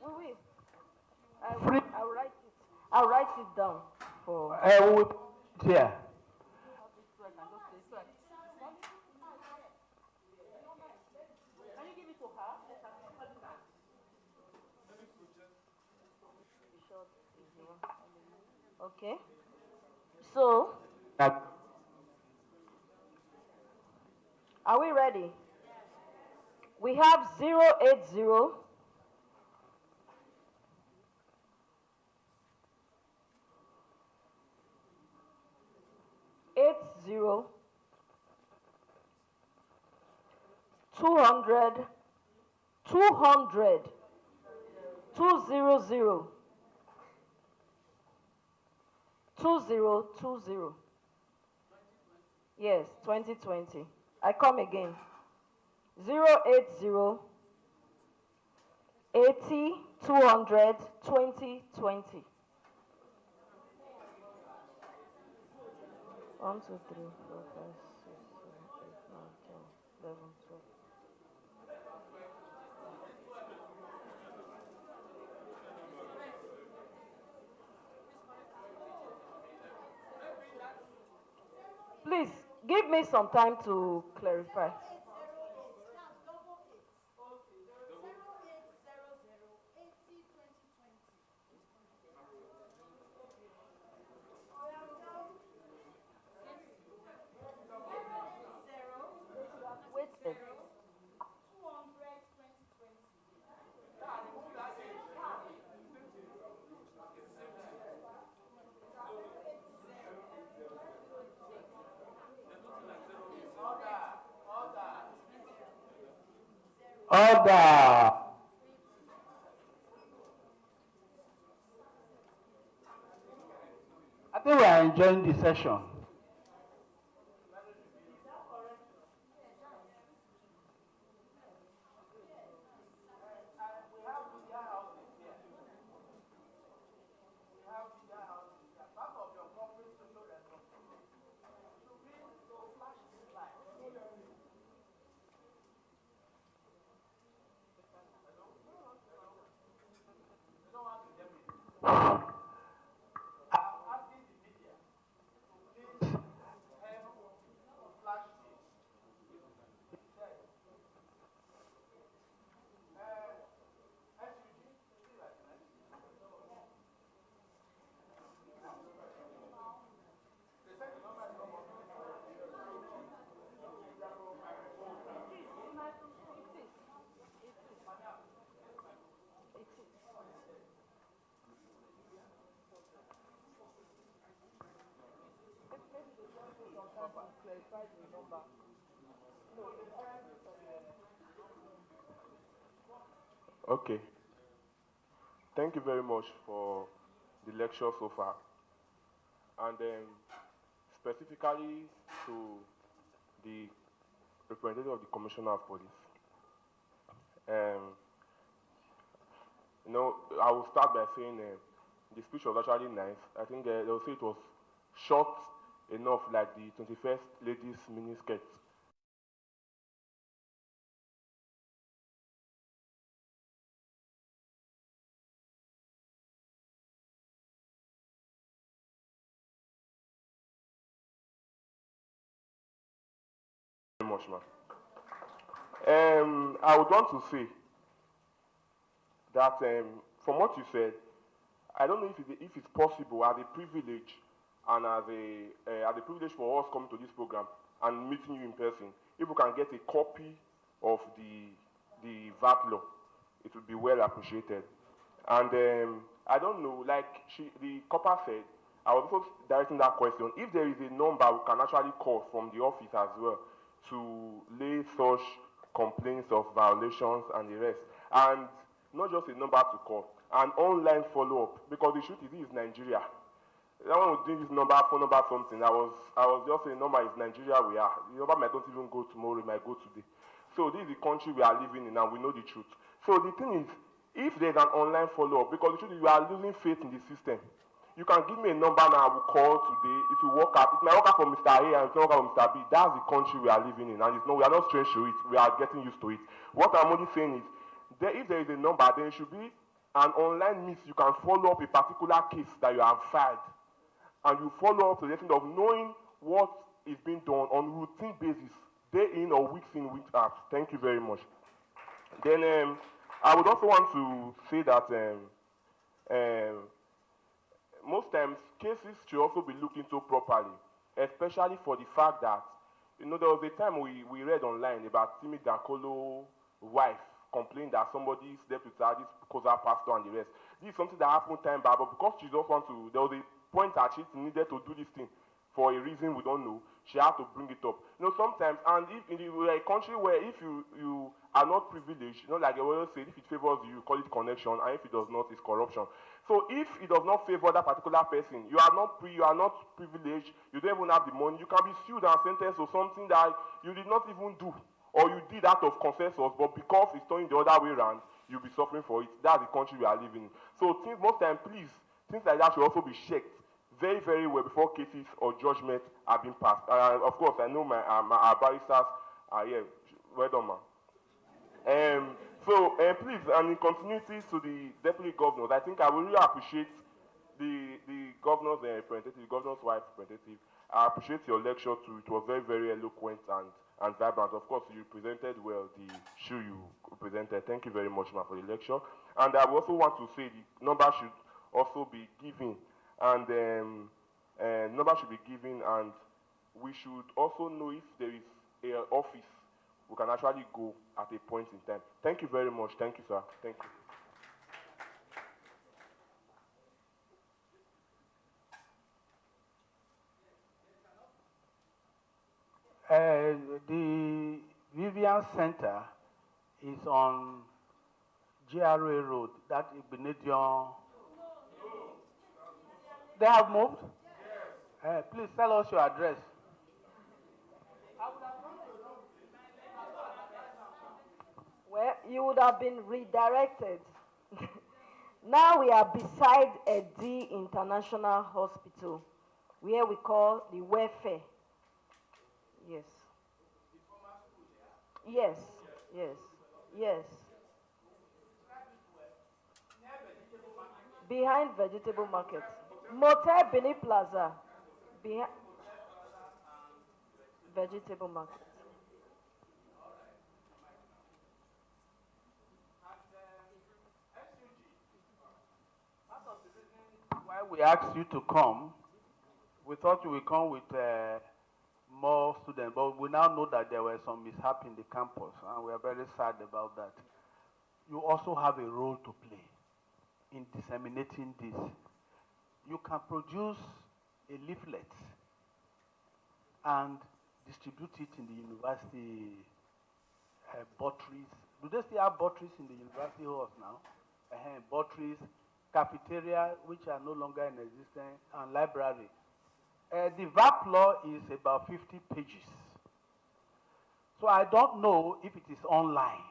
We will. I will write it. I'll write it down for. Here. Okay. So, are we ready? We have 080 80 200 200 200 2020. Yes, 2020. I come again. 080 80 200 2020. 1, 2, 3, 4, 5, 6, 7, 8, 9, 10, 11, 12. Please give me some time to clarify. Waited. Order. I think we are enjoying the session. Okay. Thank you very much for the lecture so far. And specifically to the representative of the Commissioner of Police. Um, I will start by saying the speech was actually nice. I think they will say it was short enough, like the 21st Ladies miniskirt. Very much, man. I would want to say that from what you said, I don't know if it's possible as a privilege and as a privilege for us coming to this program and meeting you in person, if we can get a copy of the VAT law, it would be well appreciated. And I don't know, like the copper said, I was also directing that question. If there is a number we can actually call from the office as well to lay such complaints of violations and the rest, and not just a number to call, an online follow-up, because the truth is, this is Nigeria. That one was doing this number, phone number, something. I was just saying, number is Nigeria. We are. The number might not even go tomorrow. It might go today. So this is the country we are living in, and we know the truth. So the thing is, if there's an online follow-up, because the truth is, you are losing faith in the system. You can give me a number now. I will call today. It will work out. It might work out for Mr. A and it will work out for Mr. B. That's the country we are living in, and it's no, we are not strange to it. We are getting used to it. What I'm only saying is, if there is a number, then it should be And online means you can follow up a particular case that you have filed, and you follow up to the extent of knowing what is being done on routine basis, day in or weeks in, weeks out. Thank you very much. Then I would also want to say that most times cases should also be looked into properly, especially for the fact that, you know, there was a time we read online about Timi Dankolo's wife complained that somebody slept with her, this Koza pastor and the rest. This is something that happened time back, but because she just want to, there was a point that she needed to do this thing for a reason we don't know, she had to bring it up. You know, sometimes, and if in a country where if you are not privileged, you know, like I always say, if it favors you, call it connection, and if it does not, it's corruption. So if it does not favor that particular person, you are not privileged, you don't even have the money, you can be sued and sentenced to something that you did not even do, or you did out of consensus, but because it's turning the other way around, you'll be suffering for it. That's the country we are living in. So things, most times, please, things like that should also be checked very, very well before cases or judgment are being passed. Of course, I know our baristas are here. Well done, man. Please, and in continuity to the deputy governors, I think I will really appreciate the governor's representative, the governor's wife representative. I appreciate your lecture too. It was very, very eloquent and vibrant. Of course, you presented well the issue you presented. Thank you very much, ma, for the lecture. And I also want to say the number should also be given, and number should be given, and we should also know if there is an office we can actually go at a point in time. Thank you very much. Thank you, sir. Thank you. The Vivian Center is on GRA Road, that Igbinedion. They have moved? Please tell us your address. Well, you would have been redirected. Now we are beside a D International Hospital, where we call the welfare. Yes. Yes, yes, yes. Behind vegetable market. Motel Benin Plaza. Behind vegetable market. Why we asked you to come, we thought you would come with more students, but we now know that there were some mishap in the campus, and we are very sad about that. You also have a role to play in disseminating this. You can produce a leaflet and distribute it in the university butteries. Do they still have butteries in the university halls now? Butteries, cafeteria, which are no longer in existence, and library. The VAP law is about 50 pages. So I don't know if it is online.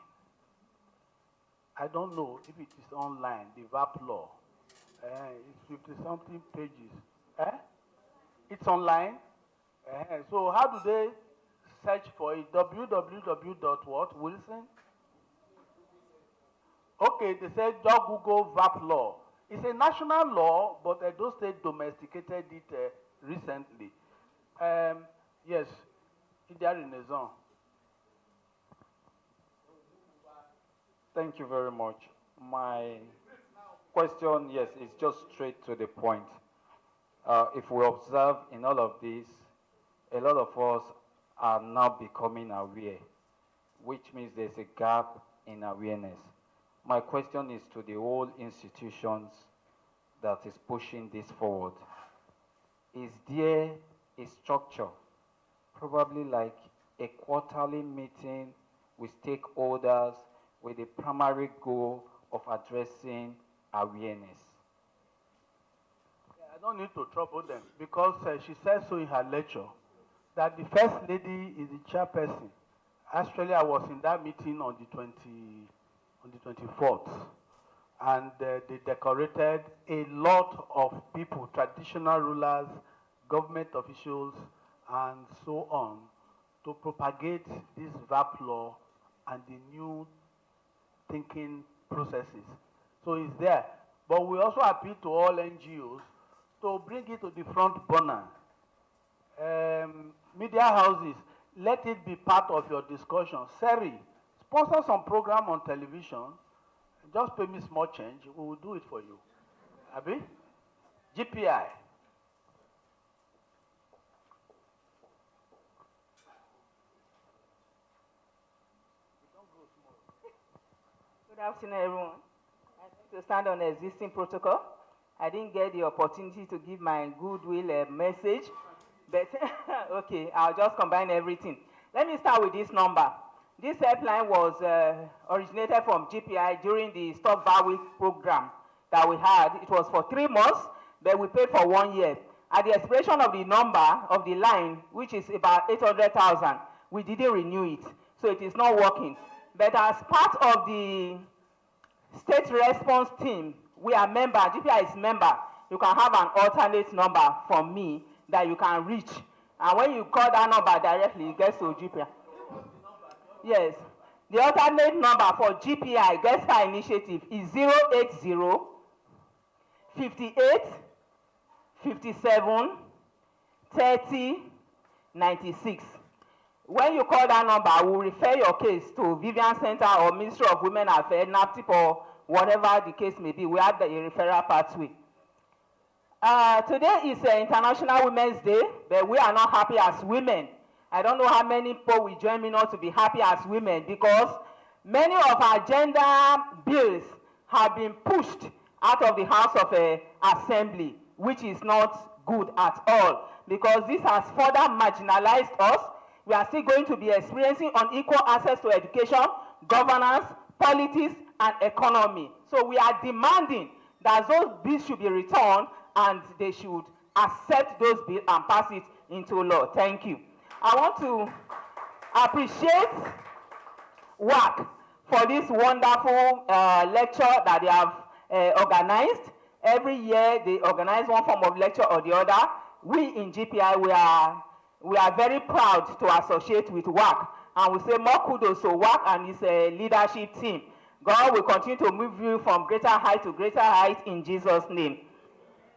I don't know if it is online, the VAP law. It's 50-something pages. It's online. So how do they search for it? www.what? Wilson? Okay, they said just Google VAP law. It's a national law, but Edo State domesticated it recently. Yes, Idia Renaissance. Thank you very much. My question, yes, is just straight to the point. If we observe in all of this, a lot of us are now becoming aware, which means there's a gap in awareness. My question is to the whole institutions that is pushing this forward. Is there a structure, probably like a quarterly meeting with stakeholders with the primary goal of addressing awareness? I don't need to trouble them because she said so in her lecture that the first lady is the chairperson. Actually, I was in that meeting on the 24th, and they decorated a lot of people, traditional rulers, government officials, and so on, to propagate this VAP law and the new thinking processes. So it's there. But we also appeal to all NGOs to bring it to the front burner. Media houses, let it be part of your discussion. CERHI, sponsor some program on television. Just pay me small change. We will do it for you. Abi? GPI. Good afternoon, everyone. I need to stand on the existing protocol. I didn't get the opportunity to give my goodwill message, but okay, I'll just combine everything. Let me start with this number. This helpline was originated from GPI during the Stop Bar Week program that we had. It was for 3 months, but we paid for 1 year. At the expiration of the number of the line, which is about 800,000, we didn't renew it, so it is not working. But as part of the state response team, we are member, GPI is member. You can have an alternate number from me that you can reach. And when you call that number directly, it gets to GPI. Yes. The alternate number for GPI, Gespa Initiative, is 080 58 57 30 96. When you call that number, I will refer your case to Vivian Center or Ministry of Women Affairs, NAPTIP, or whatever the case may be. We have the referral pathway. Today is International Women's Day, but we are not happy as women. I don't know how many people will join me not to be happy as women, because many of our gender bills have been pushed out of the House of Assembly, which is not good at all, because this has further marginalized us. We are still going to be experiencing unequal access to education, governance, politics, and economy. So we are demanding that those bills should be returned and they should accept those bills and pass it into law. Thank you. I want to appreciate WHARC for this wonderful lecture that they have organized. Every year they organize one form of lecture or the other. We in GPI, we are very proud to associate with WHARC, and we say more kudos to WHARC and its leadership team. God will continue to move you from greater height to greater height in Jesus' name.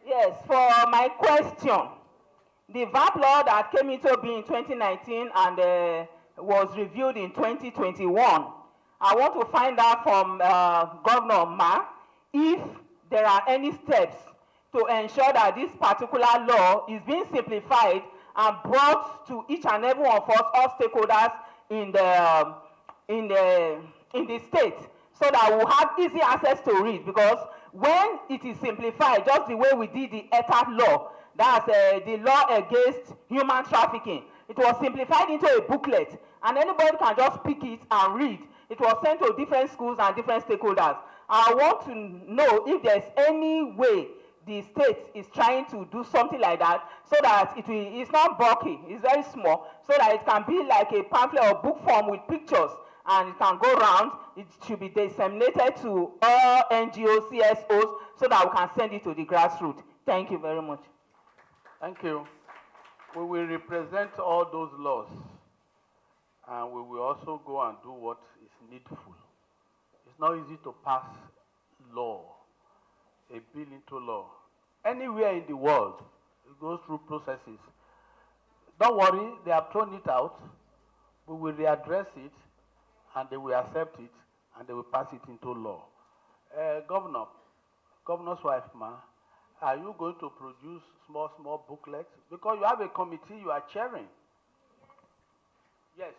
Yes, for my question, the VAP law that came into being in 2019 and was reviewed in 2021, I want to find out from Governor Ma if there are any steps to ensure that this particular law is being simplified and brought to each and every one of us, all stakeholders in the state, so that we'll have easy access to it. Because when it is simplified, just the way we did the ETAP law, that's the law against human trafficking, it was simplified into a booklet, and anybody can just pick it and read. It was sent to different schools and different stakeholders. I want to know if there's any way the state is trying to do something like that, so that it's not bulky, it's very small, so that it can be like a pamphlet or book form with pictures, and it can go around. It should be disseminated to all NGOs, CSOs, so that we can send it to the grassroots. Thank you very much. Thank you. We will represent all those laws, and we will also go and do what is needful. It's not easy to pass law, a bill into law. Anywhere in the world, it goes through processes. Don't worry, they have thrown it out. We will readdress it, and they will accept it, and they will pass it into law. Governor's wife, ma, are you going to produce small booklets? Because you have a committee you are chairing. Yes.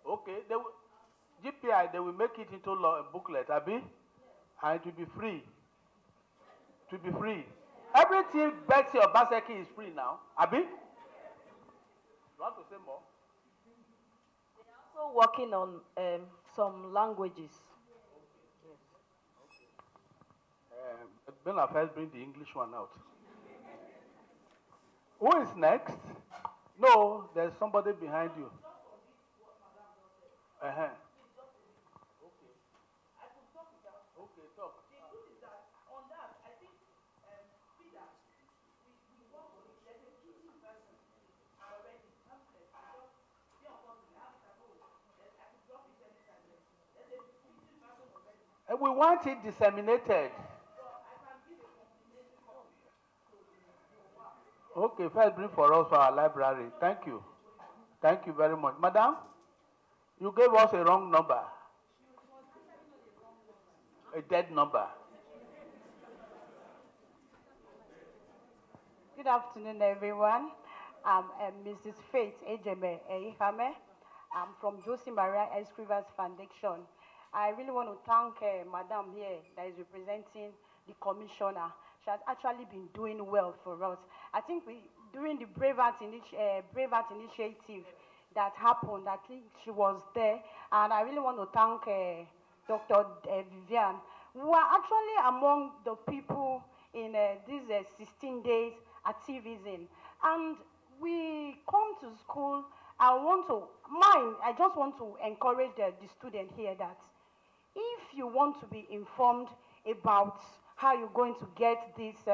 Okay. GPI, they will make it into law, a booklet, Abi, and it will be free. It will be free. Everything Betsy or Baseki is free now, Abi. You want to say more? They are also working on some languages. Ben Affairs bring the English one out. Who is next? No, there's somebody behind you. Uh-huh. Okay, talk. And we want it disseminated. Okay, first bring for us for our library. Thank you. Thank you very much. Madam, you gave us a wrong number. A dead number. Good afternoon, everyone. I'm Mrs. Faith Ejeme Eihame. I'm from Josie Maria Escrivas Foundation. I really want to thank Madam here that is representing the commissioner. She has actually been doing well for us. I think during the Brave Art initiative that happened, I think she was there. And I really want to thank Dr. Vivian, who are actually among the people in these 16 days activism. And we come to school, I just want to encourage the student here that if you want to be informed about how you're going to get these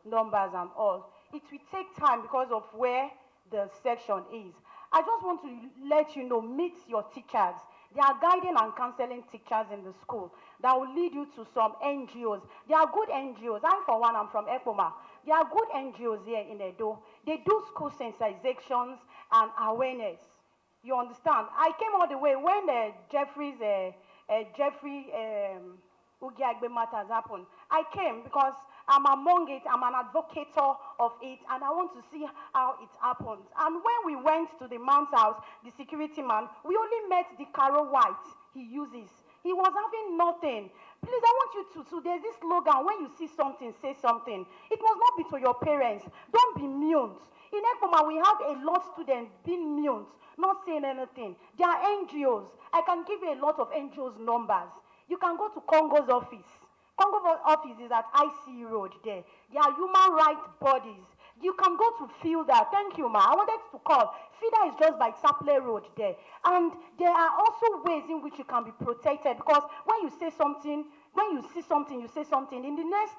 numbers and all, it will take time because of where the section is. I just want to let you know, meet your teachers. There are guiding and counseling teachers in the school that will lead you to some NGOs. There are good NGOs. I, for one, I'm from Ekpoma. There are good NGOs here in Edo. They do school sensitizations and awareness. You understand? I came all the way when Jeffrey Ugiagbe matters happened. I came because I'm among it, I'm an advocate of it, and I want to see how it happens. And when we went to the man's house, the security man, we only met the Caro White he uses. He was having nothing. Please, I want you to, there's this slogan, when you see something, say something. It must not be to your parents. Don't be mute. In Ekpoma, we have a lot of students being mute, not saying anything. There are NGOs. I can give you a lot of NGOs numbers. You can go to Congo's office. Congo's office is at IC Road there. There are human rights bodies. You can go to FIDA. Thank you, ma. I wanted to call. FIDA is just by Saple Road there. And there are also ways in which you can be protected, because when you say something, when you see something, you say something. In the next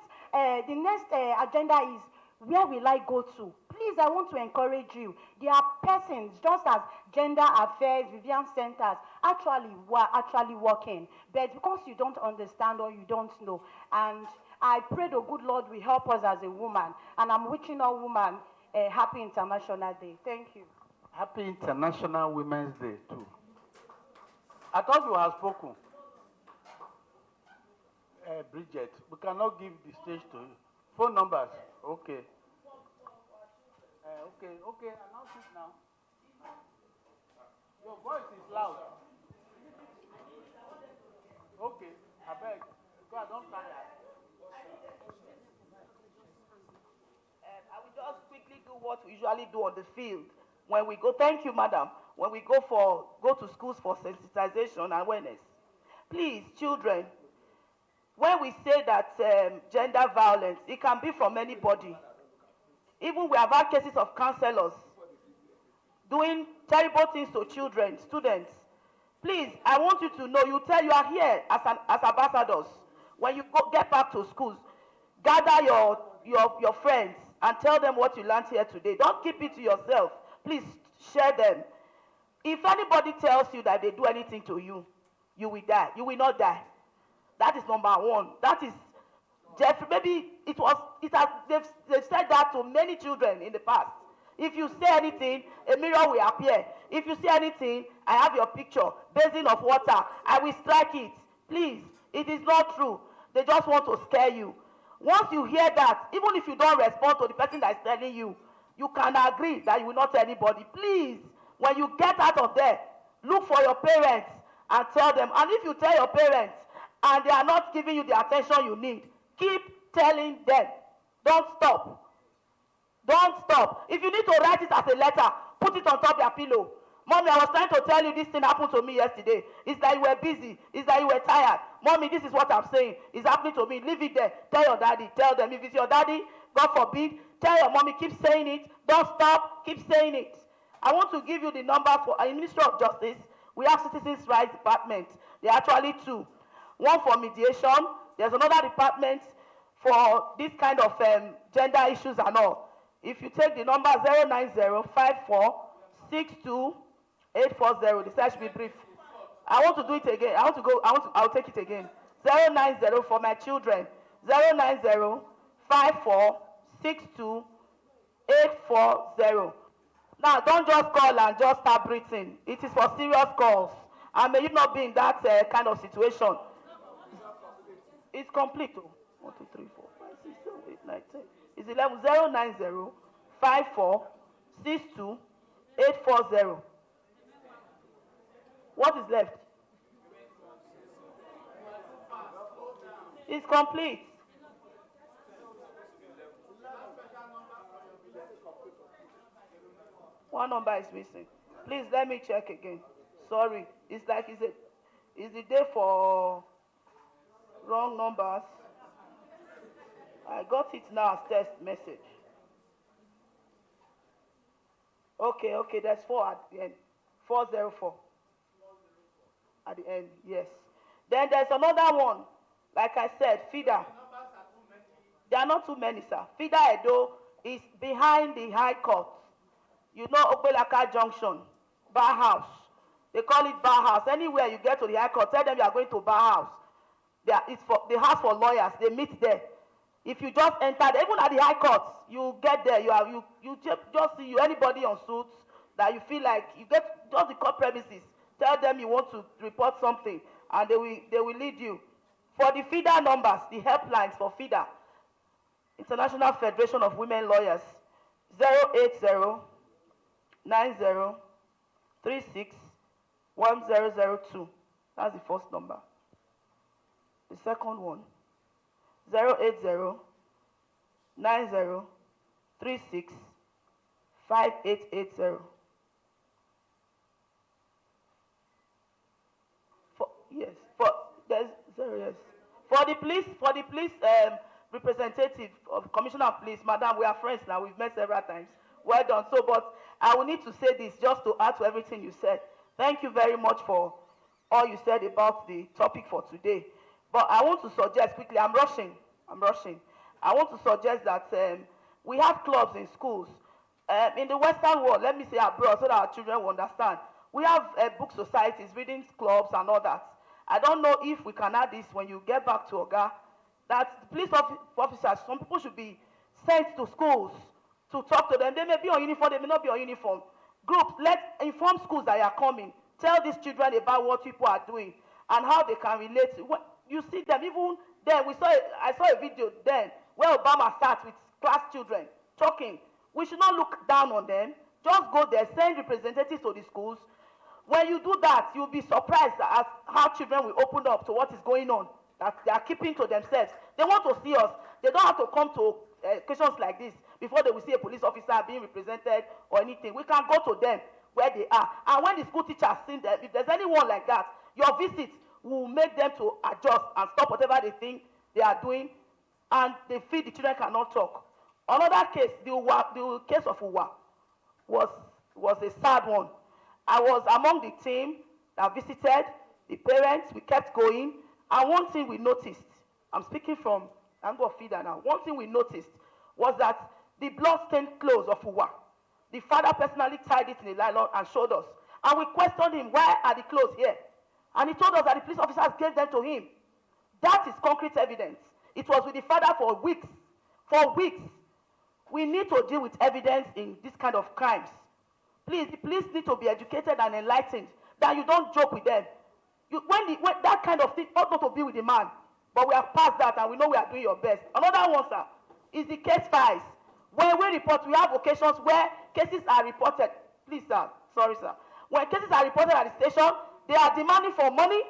agenda is, where will I go to? Please, I want to encourage you. There are persons, just as gender affairs, Vivian centers, actually working. But because you don't understand or you don't know, and I pray the good Lord will help us as a woman. And I'm wishing all women a happy International Day. Thank you. Happy International Women's Day, too. I thought you had spoken. Bridget, we cannot give the stage to you. Phone numbers, okay. Okay, announce it now. Your voice is loud. Okay, I beg. God, don't tire. I will just quickly do what we usually do on the field. When we go, thank you, madam. When we go to schools for sensitization and awareness. Please, children, when we say that gender violence, it can be from anybody. Even we have had cases of counselors doing terrible things to children, students. Please, I want you to know, you are here as ambassadors. When you get back to schools, gather your friends and tell them what you learned here today. Don't keep it to yourself. Please share them. If anybody tells you that they do anything to you, you will die. You will not die. That is number one. That is, Jeffrey, maybe they've said that to many children in the past. If you say anything, a mirror will appear. If you say anything, I have your picture, basin of water, I will strike it. Please, it is not true. They just want to scare you. Once you hear that, even if you don't respond to the person that is telling you, you can agree that you will not tell anybody. Please, when you get out of there, look for your parents and tell them. And if you tell your parents and they are not giving you the attention you need, keep telling them. Don't stop. Don't stop. If you need to write it as a letter, put it on top of your pillow. Mommy, I was trying to tell you this thing happened to me yesterday. It's that you were busy. It's that you were tired. Mommy, this is what I'm saying. It's happening to me. Leave it there. Tell your daddy. Tell them. If it's your daddy, God forbid, tell your mommy, keep saying it. Don't stop. Keep saying it. I want to give you the number for the Ministry of Justice. We have Citizens Rights Department. There are actually two. One for mediation. There's another department for this kind of gender issues and all. If you take the number 0905462 840, the search be brief. I want to do it again. I'll take it again. 090 for my children. 090 5462 840. Now, don't just call and just start breathing. It is for serious calls. And may you not be in that kind of situation. It's complete. 1, 2, 3, 4, 5, 6, 7, 8, 9, 10. It's 11. 090 5462 840. What is left? It's complete. One number is missing. Please let me check again. Sorry. It's like it's the day for wrong numbers. I got it now as text message. Okay, there's 4 at the end. 404. At the end, yes. Then there's another one. Like I said, feeder. There are not too many, sir. Feeder Edo is behind the High Court. You know Obelaka Junction, Bar House. They call it Bar House. Anywhere you get to the High Court, tell them you are going to Bar House. It's for the house for lawyers. They meet there. If you just enter, even at the High Court, you get there. You just see anybody on suits that you feel like you get just the court premises. Tell them you want to report something, and they will lead you. For the feeder numbers, the helplines for feeder, International Federation of Women Lawyers, 080 90 36 1002. That's the first number. The second one, 080 90 36 5880. For the police representative of Commissioner of Police, Madam, we are friends now. We've met several times. Well done. So, but I will need to say this just to add to everything you said. Thank you very much for all you said about the topic for today. But I want to suggest quickly, I'm rushing. I want to suggest that we have clubs in schools. In the Western world, let me say abroad so that our children will understand. We have book societies, reading clubs and all that. I don't know if we can add this when you get back to Oga, that police officers, some people should be sent to schools to talk to them. They may be on uniform, they may not be on uniform. Groups, inform schools that you are coming. Tell these children about what people are doing and how they can relate. You see them, even then, I saw a video then where Obama sat with class children talking. We should not look down on them. Just go there, send representatives to the schools. When you do that, you'll be surprised at how children will open up to what is going on, that they are keeping to themselves. They want to see us. They don't have to come to occasions like this before they will see a police officer being represented or anything. We can go to them where they are. And when the school teachers see them, if there's anyone like that, your visit will make them to adjust and stop whatever they think they are doing, and they feel the children cannot talk. Another case, the case of Uwa was a sad one. I was among the team that visited, the parents, we kept going, and one thing we noticed, I'm speaking from angle of feeder now, one thing we noticed was that the blood-stained clothes of Uwa, the father personally tied it in a nylon and showed us. And we questioned him, why are the clothes here? And he told us that the police officers gave them to him. That is concrete evidence. It was with the father for weeks. For weeks. We need to deal with evidence in this kind of crimes. Please, the police need to be educated and enlightened, that you don't joke with them. When that kind of thing ought not to be with the man, but we have passed that and we know we are doing your best. Another one, sir, is the case files. When we report, we have occasions where cases are reported. Please, sir, sorry, sir. When cases are reported at the station, they are demanding for money,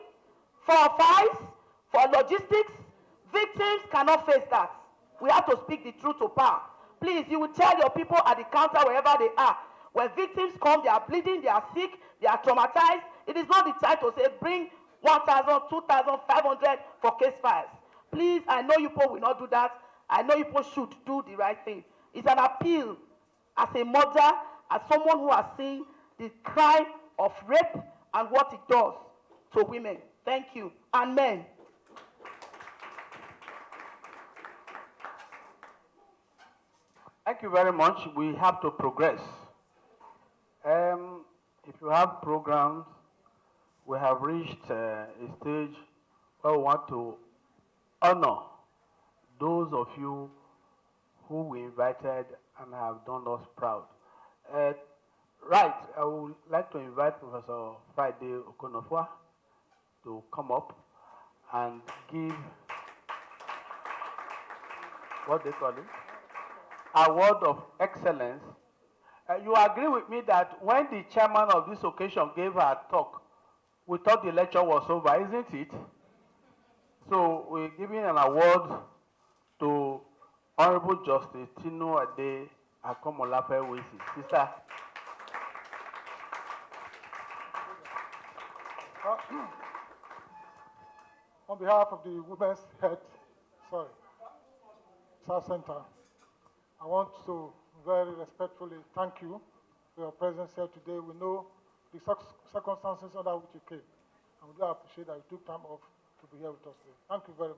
for files, for logistics. Victims cannot face that. We have to speak the truth to power. Please, you will tell your people at the counter wherever they are. When victims come, they are bleeding, they are sick, they are traumatized. It is not the time to say bring 1,000, 2,500 for case files. Please, I know you people will not do that. I know you people should do the right thing. It's an appeal as a mother, as someone who has seen the crime of rape and what it does to women. Thank you. And men. Thank you very much. We have to progress. If you have programs, we have reached a stage where we want to honor those of you who we invited and have done us proud. Uh, right, I would like to invite Professor Friday Okonofwa to come up and give what they call it, award of excellence. You agree with me that when the chairman of this occasion gave her talk, we thought the lecture was over, isn't it? So we're giving an award to Honorable Justice Tino Ade Akomolafe Wisi. Sister. On behalf of the Women's South Center, I want to very respectfully thank you for your presence here today. We know the circumstances under which you came, and we do appreciate that you took time off to be here with us today. Thank you very much.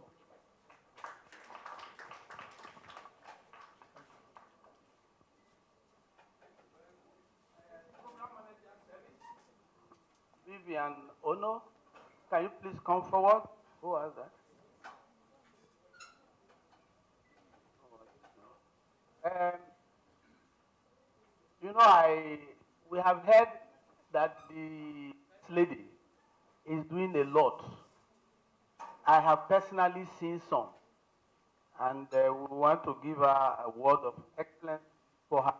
Vivian Ono, can you please come forward? Who has that? You know, we have heard that the lady is doing a lot. I have personally seen some, and we want to give her a word of excellence for her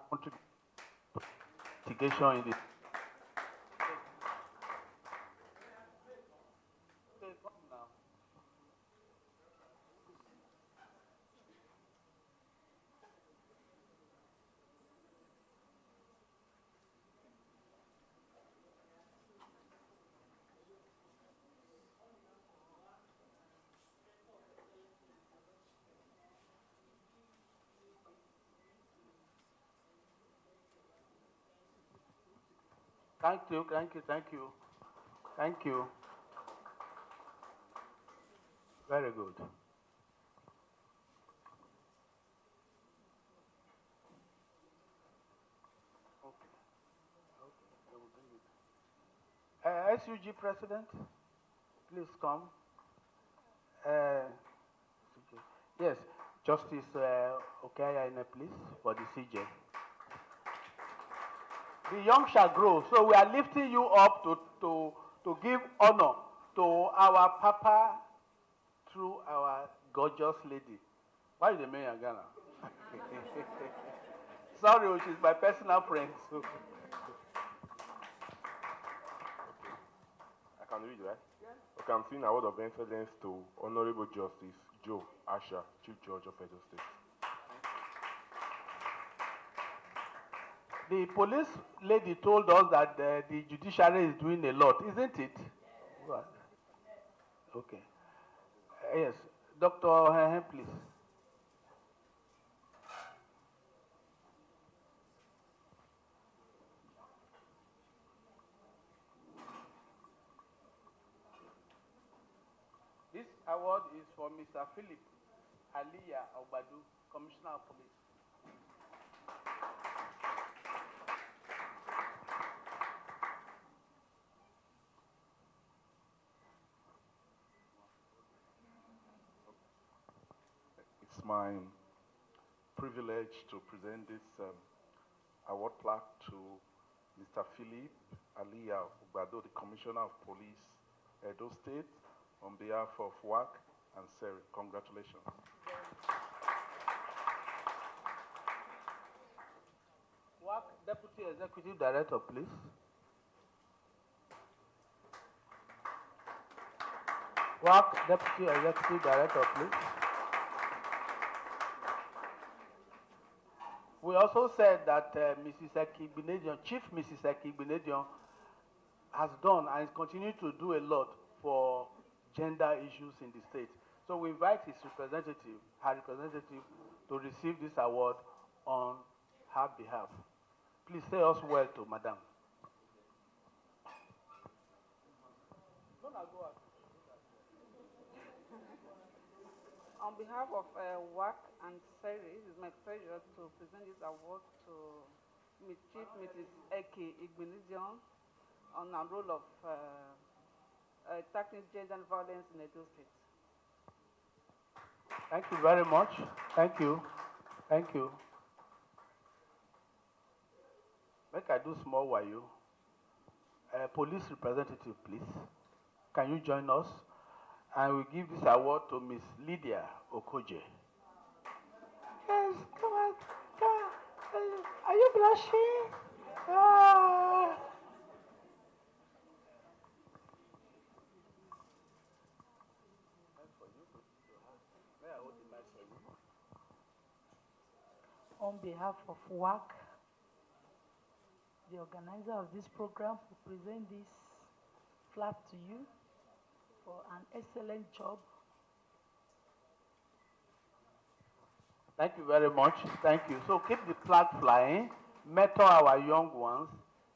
contribution in this. Thank you, thank you, thank you. Thank you. Very good. SUG President, please come. Yes, Justice Okayane, please, for the CJ. The young shall grow, so we are lifting you up to give honor to our Papa through our gorgeous lady. Why is the mayor in Ghana? Sorry, she's my personal friend. So. I can read, right? Yeah. Okay, I'm seeing award of excellence to Honorable Justice Joe Asha, Chief Judge of Edo State. The police lady told us that the judiciary is doing a lot, isn't it? Yes. Okay. Yes, Dr. Hehe, please. This award is for Mr. Philip Aliya Ogbadu, Commissioner of Police. It's my privilege to present this award plaque to Mr. Philip Aliya Ogbado, the Commissioner of Police, Edo State, on behalf of WHARC and CERHI. Congratulations. WHARC Deputy Executive Director, please. WHARC Deputy Executive Director, please. We also said that Mrs. Ekigbenedion, Chief Mrs. Ekigbenedion, has done and is continuing to do a lot for gender issues in the state. So we invite his representative, her representative, to receive this award on her behalf. Please say us well to Madam. On behalf of WHARC and CERHI, it is my pleasure to present this award to Chief Mrs. Eke Igbenedion on our role of tackling gender violence in Edo State. Thank you very much. Thank you. Thank you. Make I do small wayo. Police representative, please. Can you join us? And we give this award to Miss Lydia Okoje. Yes, come on. Are you blushing? Ah. On behalf of WHARC, the organizer of this program, we present this flag to you for an excellent job. Thank you very much. Thank you. So keep the flag flying. Mentor our young ones.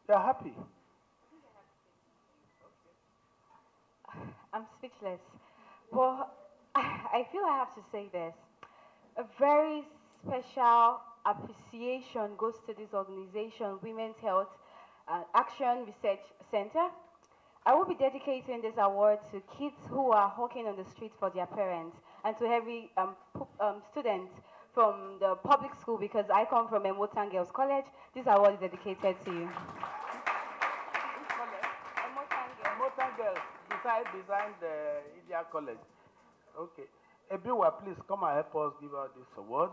They are happy. I'm speechless. Well, I feel I have to say this. A very special appreciation goes to this organization, Women's Health Action Research Center. I will be dedicating this award to kids who are hawking on the streets for their parents and to every student from the public school, because I come from Emotan Girls College. This award is dedicated to you. Mountain girls beside the India College. Okay. Ebiwa, please come and help us give out this award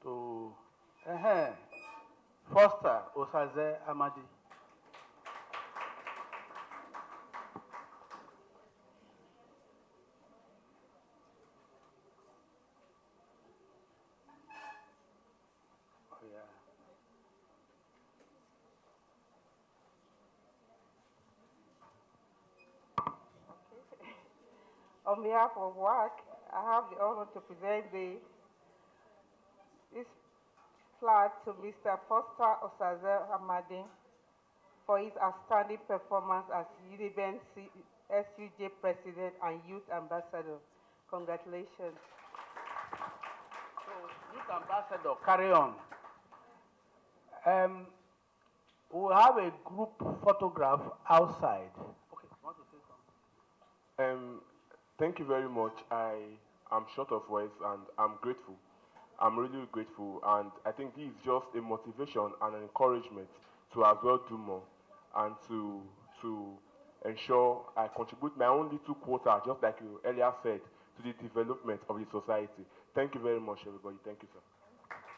to Foster Osaze Amadi. Oh, yeah. On behalf of WHARC, I have the honor to present this flag to Mr. Foster Osaze Amadi for his outstanding performance as Uniben SUJ President and Youth Ambassador. Congratulations. So, Youth Ambassador, carry on. We'll have a group photograph outside. Okay, you want to say something? Thank you very much. I am short of words and I'm grateful. I'm really grateful, and I think this is just a motivation and an encouragement to as well do more and to ensure I contribute my own little quota, just like you earlier said, to the development of the society. Thank you very much, everybody. Thank you, sir.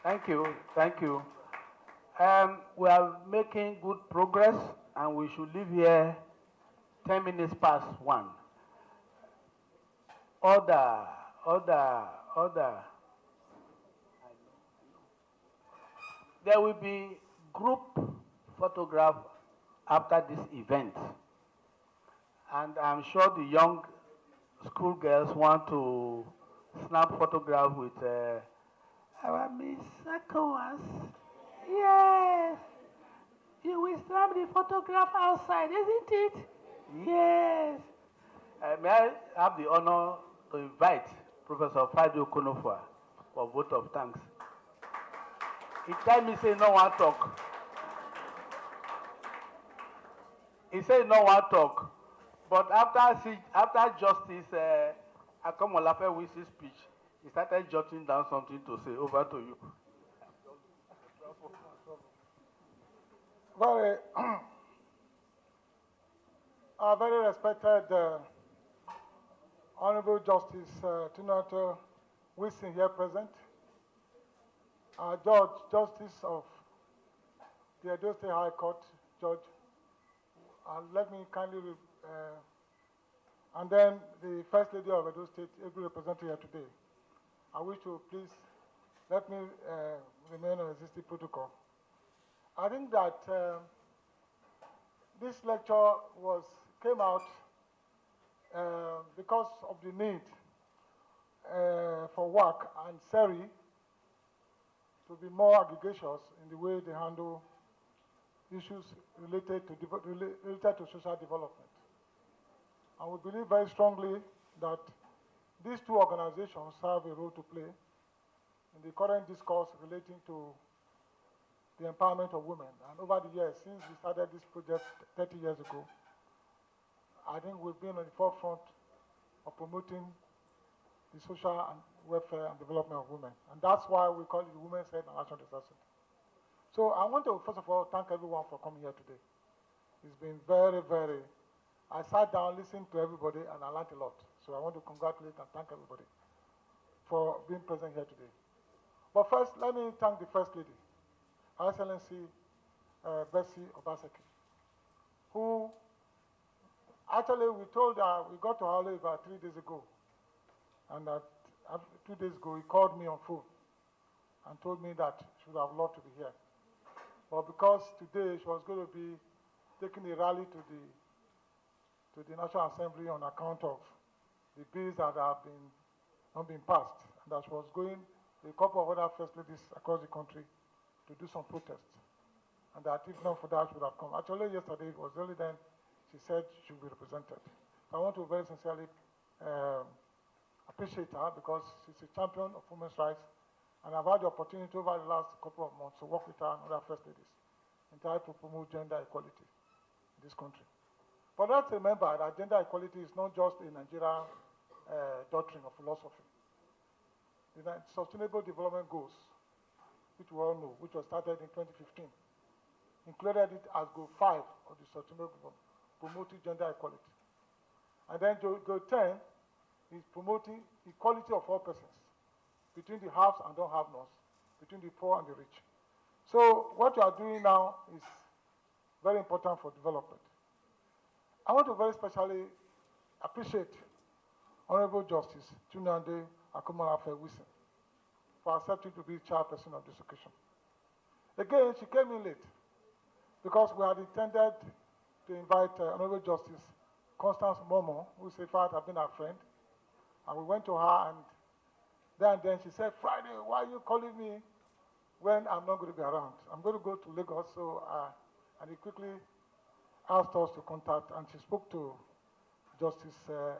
Thank you. Thank you. We are making good progress, and we should leave here 10 minutes past 1. Order. There will be group photograph after this event. And I'm sure the young schoolgirls want to snap photograph with our Miss Sakoas. Yes. You will snap the photograph outside, isn't it? Yes. May I have the honor to invite Professor Fadi Okonofa for vote of thanks. He tell me say no one talk. He said no one talk. But after Justice Akomolafe Wisi's speech, he started jotting down something to say. Over to you. Very, our very respected Honorable Justice Tinato Wilson here present, our Justice of the Edo State High Court, Judge, let me kindly, and then the First Lady of Edo State, ably represented here today. I wish to please let me remain on existing protocol. I think that this lecture came out because of the need for WHARC and CERHI to be more aggregacious in the way they handle issues related to social development. And we believe very strongly that these two organizations have a role to play in the current discourse relating to the empowerment of women. And over the years, since we started this project 30 years ago, I think we've been on the forefront of promoting the social and welfare and development of women. And that's why we call it the Women's Health and Action Research Center. So I want to, first of all, thank everyone for coming here today. It's been I sat down, listened to everybody, and I learned a lot. So I want to congratulate and thank everybody for being present here today. But first, let me thank the First Lady, Her Excellency Bessie Obaseki, who actually we told her, we got to Harley about 3 days ago. And 2 days ago, he called me on phone and told me that she would have loved to be here. But because today she was going to be taking a rally to the National Assembly on account of the bills that have not been passed, and that she was going with a couple of other First Ladies across the country to do some protests. And that if not for that, she would have come. Actually, yesterday, it was only then she said she would be represented. So I want to very sincerely appreciate her because she's a champion of women's rights, and I've had the opportunity over the last couple of months to work with her and other First Ladies in trying to promote gender equality in this country. But let's remember that gender equality is not just a Nigerian doctrine or philosophy. The Sustainable Development Goals, which we all know, which was started in 2015, included it as Goal 5 of the Sustainable Development, promoting gender equality. And then Goal 10 is promoting equality of all persons, between the haves and don't-have-nots, between the poor and the rich. So what you are doing now is very important for development. I want to very specially appreciate Honorable Justice Tunande Akomolafe Wilson for accepting to be chairperson of this occasion. Again, she came in late because we had intended to invite Honorable Justice Constance Momo, who in fact have been our friend, and we went to her, and then she said, "Friday, why are you calling me when I'm not going to be around? I'm going to go to Lagos." So, and he quickly asked us to contact, and she spoke to Justice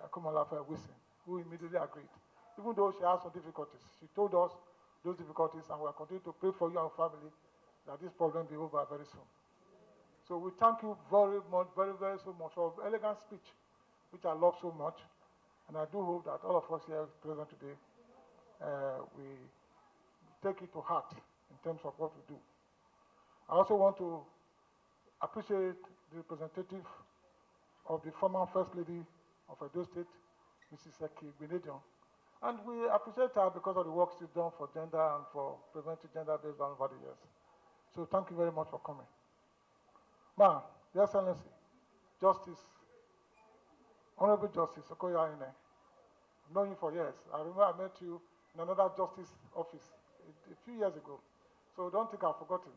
Akomolafe Wilson, who immediately agreed. Even though she had some difficulties, she told us those difficulties, and we are continuing to pray for you and family that this problem be over very soon. So we thank you very much, very so much for your elegant speech, which I love so much, and I do hope that all of us here present today, we take it to heart in terms of what we do. I also want to appreciate the representative of the former First Lady of Edo State, Mrs. Eki Benedion. And we appreciate her because of the work she's done for gender and for preventing gender-based violence over the years. So thank you very much for coming. Ma, Your Excellency, Justice, Honorable Justice Okoya Ine, I've known you for years. I remember I met you in another justice office a few years ago. So don't think I've forgotten.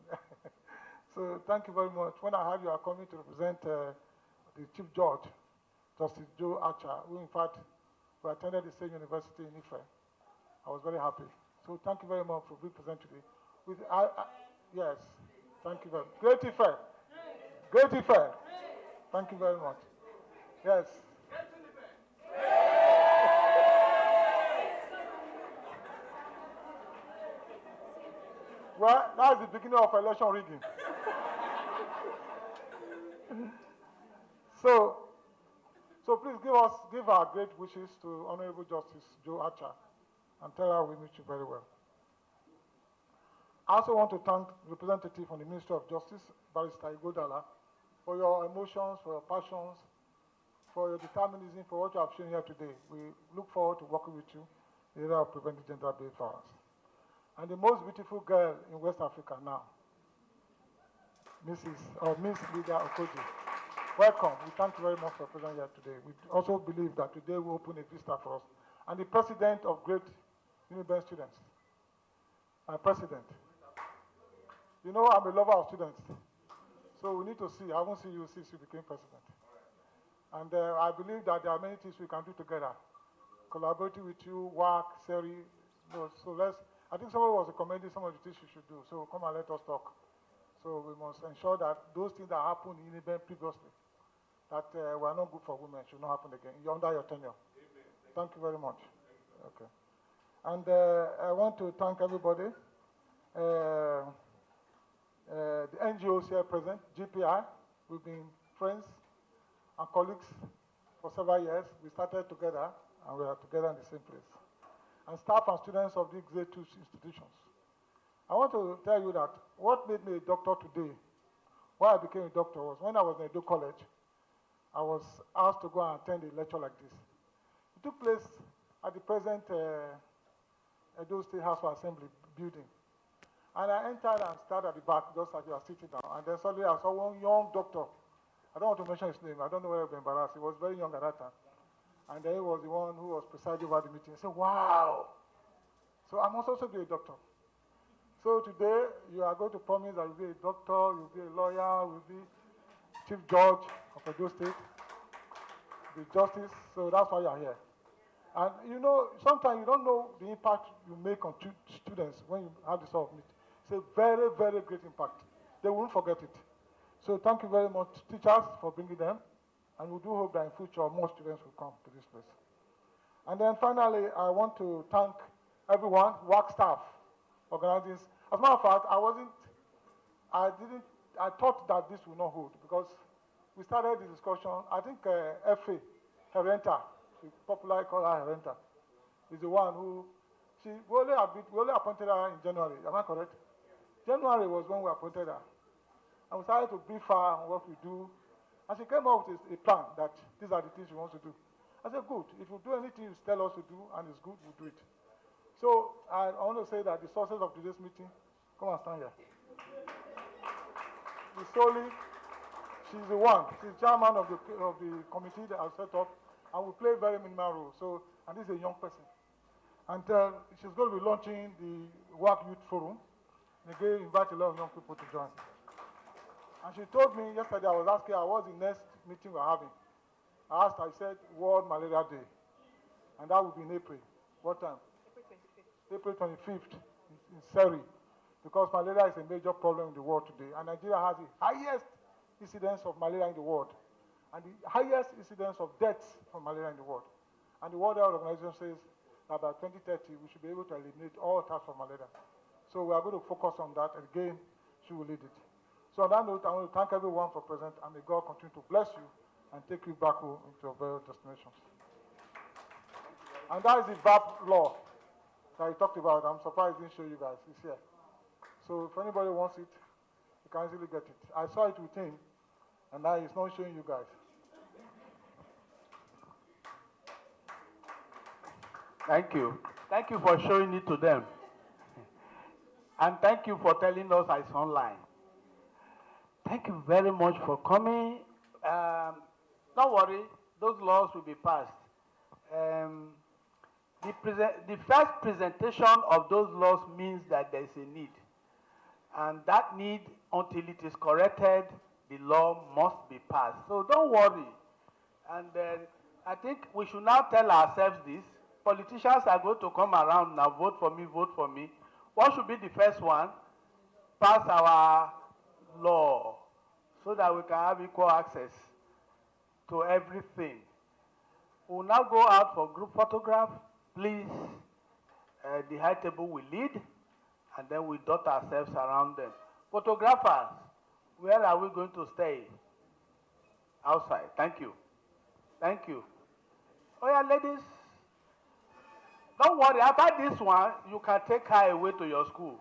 So thank you very much. When I heard you are coming to represent the Chief Judge, Justice Joe Archer, who in fact we attended the same university in Ife, I was very happy. So thank you very much for being present today. Yes, thank you very much. Great Ife. Great Ife. Thank you very much. Yes. Well, that's the beginning of election rigging. So please give our great wishes to Honorable Justice Joe Archer and tell her we meet you very well. I also want to thank the representative from the Ministry of Justice, Barrister Igodala, for your emotions, for your passions, for your determinism, for what you have shown here today. We look forward to working with you in the area of preventing gender-based violence. And the most beautiful girl in West Africa now, Miss Lydia Okoji. Welcome. We thank you very much for present here today. We also believe that today will open a vista for us. And the president of great Uniben students, my president. You know I'm a lover of students. So we need to see. I won't see you since you became president. And I believe that there are many things we can do together. Collaborating with you, WHARC, CERHI. I think somebody was recommending some of the things you should do. So come and let us talk. So we must ensure that those things that happened in Uniben previously, that were not good for women, should not happen again under your tenure. Amen. Thank you very much. Okay. And I want to thank everybody. The NGOs here present, GPI, we've been friends and colleagues for several years. We started together and we are together in the same place. and staff and students of these grade 2 institutions. I want to tell you that what made me a doctor today, why I became a doctor, was when I was in Edo College, I was asked to go and attend a lecture like this. It took place at the present Edo State House of Assembly building. And I entered and started at the back, just as you are sitting down. And then suddenly I saw one young doctor. I don't want to mention his name. I don't know whether I'll be embarrassed. He was very young at that time. And then he was the one who was presiding over the meeting. I said, wow. So I must also be a doctor. So today, you are going to promise that you'll be a doctor, you'll be a lawyer, you'll be chief judge of Edo State, the justice. So that's why you are here. And you know, sometimes you don't know the impact you make on students when you have this sort of meeting. It's a very, very great impact. They won't forget it. So thank you very much, teachers, for bringing them. And we do hope that in future more students will come to this place. And then finally, I want to thank everyone, WHARC staff, organizing. As a matter of fact, I thought that this would not hold because we started the discussion. I think FA, Herenta, we popularly call her Herenta, is the one who, we only appointed her in January, am I correct? January was when we appointed her. And we started to brief her on what we do. And she came up with a plan that these are the things she wants to do. I said, good, if you do anything you tell us to do and it's good, we'll do it. So I want to say that the sources of today's meeting, come and stand here. She's the one, she's chairman of the committee that I set up, and we play very minimal role. So, and this is a young person. And she's going to be launching the WHARC Youth Forum. And again, invite a lot of young people to join. And she told me yesterday, I was asking her, what's the next meeting we're having? I asked her, I said, World Malaria Day. And that will be in April. What time? April 25th in CERHI. Because malaria is a major problem in the world today. And Nigeria has the highest incidence of malaria in the world. And the highest incidence of deaths from malaria in the world. And the World Health Organization says that by 2030, we should be able to eliminate all types of malaria. So we are going to focus on that, and again, she will lead it. So on that note, I want to thank everyone for present, and may God continue to bless you and take you back home into your various destinations. And that is the VAP law that he talked about. I'm surprised he didn't show you guys. It's here. So if anybody wants it, you can easily get it. I saw it with him, and now he's not showing you guys. Thank you. Thank you for showing it to them. And thank you for telling us it's online. Thank you very much for coming. Don't worry, those laws will be passed. The first presentation of those laws means that there is a need. And that need, until it is corrected, the law must be passed. So don't worry. And I think we should now tell ourselves this. Politicians are going to come around now, vote for me, vote for me. What should be the first one? Pass our law so that we can have equal access to everything. We'll now go out for group photograph. Please, the high table will lead, and then we dot ourselves around them. Photographers, where are we going to stay? Outside. Thank you. Thank you. Oh yeah, ladies. Don't worry, after this one, you can take her away to your school.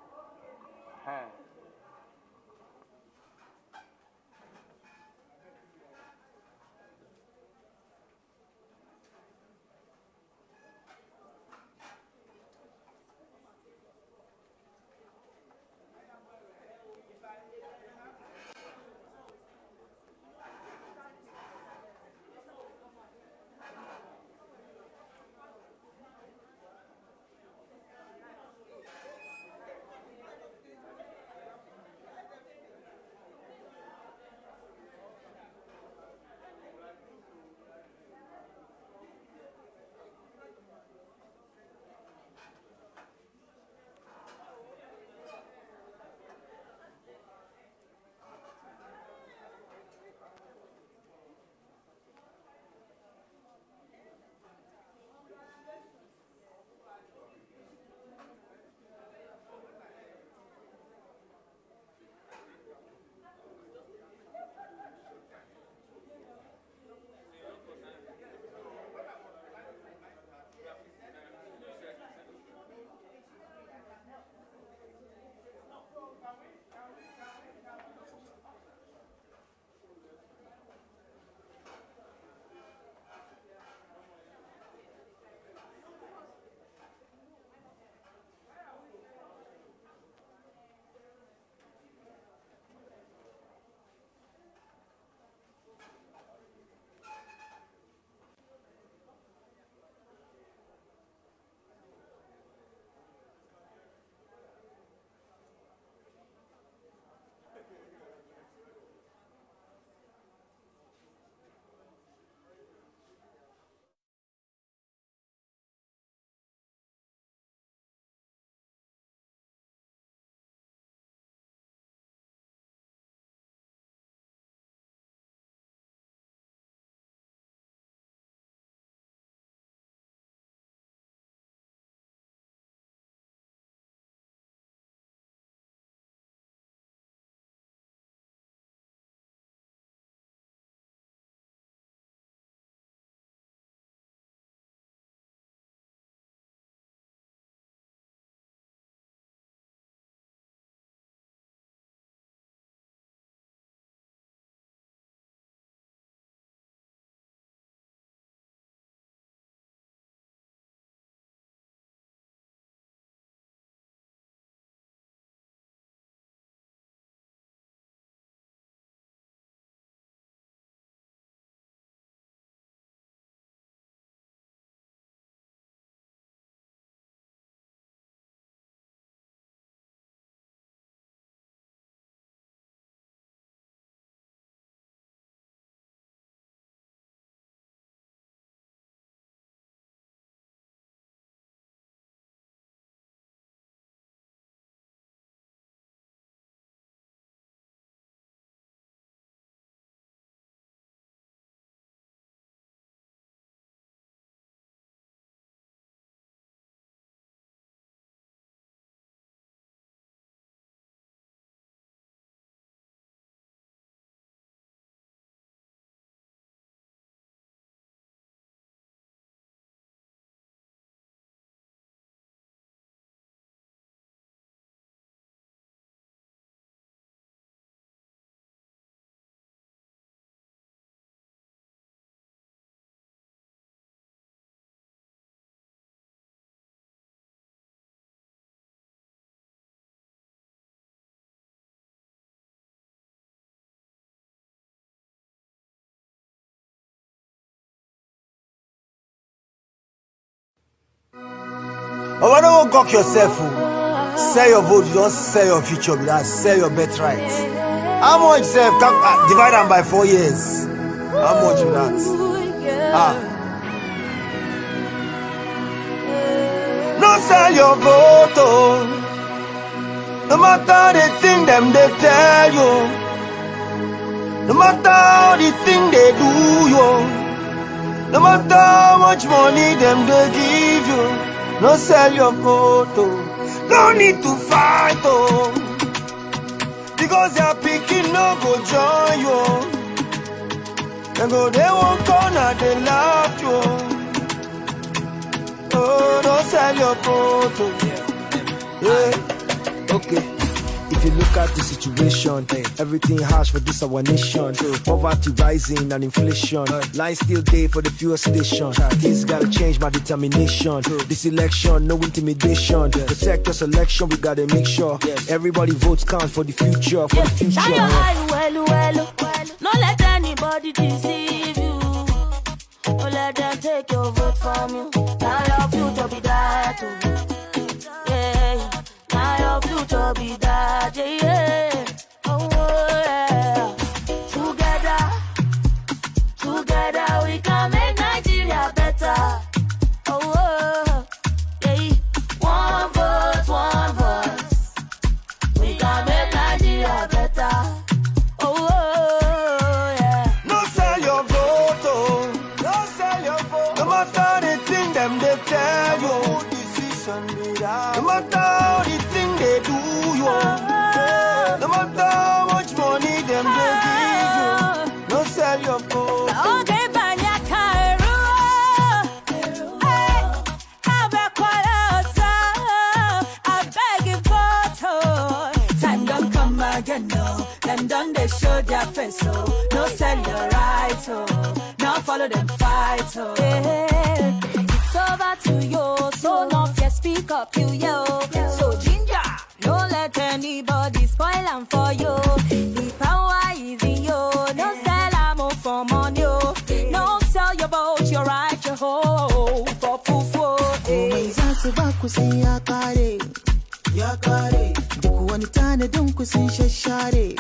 Oh, why don't you gawk yourself? Sell your vote, you don't sell your future, but that sell your birthright. How much self? Divide them by 4 years. How much with that? No sell your vote, oh. No matter the thing them they tell you. No matter how the thing they do you. No matter how much money them they give you. No sell your vote, oh. No need to fight, oh. Because your picking no go join you. They won't corner, they love you. Oh, don't sell your photo. Yeah. Okay. If you look at the situation, everything harsh for this our nation. Poverty rising and inflation. Line still there for the fuel station. Things gotta change, my determination. This election, no intimidation. Protect your selection, we gotta make sure everybody votes count for the future. For the future. Shine your eye, well. Don't let anybody deceive you. Don't let them take your vote from you. Now your future be that. Yeah. Now your future be that. Yeah. Oh, yeah. Together we can make Nigeria better. Oh, yeah. One voice. We can make Nigeria better. Oh, yeah. No sell your vote, oh. No sell your vote. No matter the thing them they tell you. No matter how the thing they do you. No matter how much money them they give you. No sell your vote. Okay, banya kairu. Hey, have a quality. I beg you photo. Time don't come again, no. Them done they show their face, so no sell your right, so now follow them fight, so it's over to you, so no fear speak up, you yo. So ginger, don't let anybody spoil them for you. The power is in you, no sell ammo for money, no sell your boat, your right, your hoe for fufu. Umaizasu baku sun ya kare. Duk wani tanadin ku sun shashare.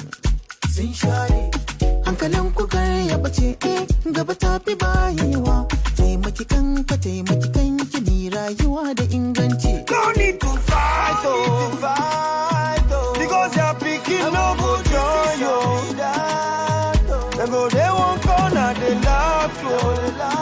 Hankalin ku kar ya bace, gaba ta fi bayewa. Taimaki kanka ki mi rayuwa da inganci. No need to fight, oh. Because your picking no go join you. They won't corner, they love you.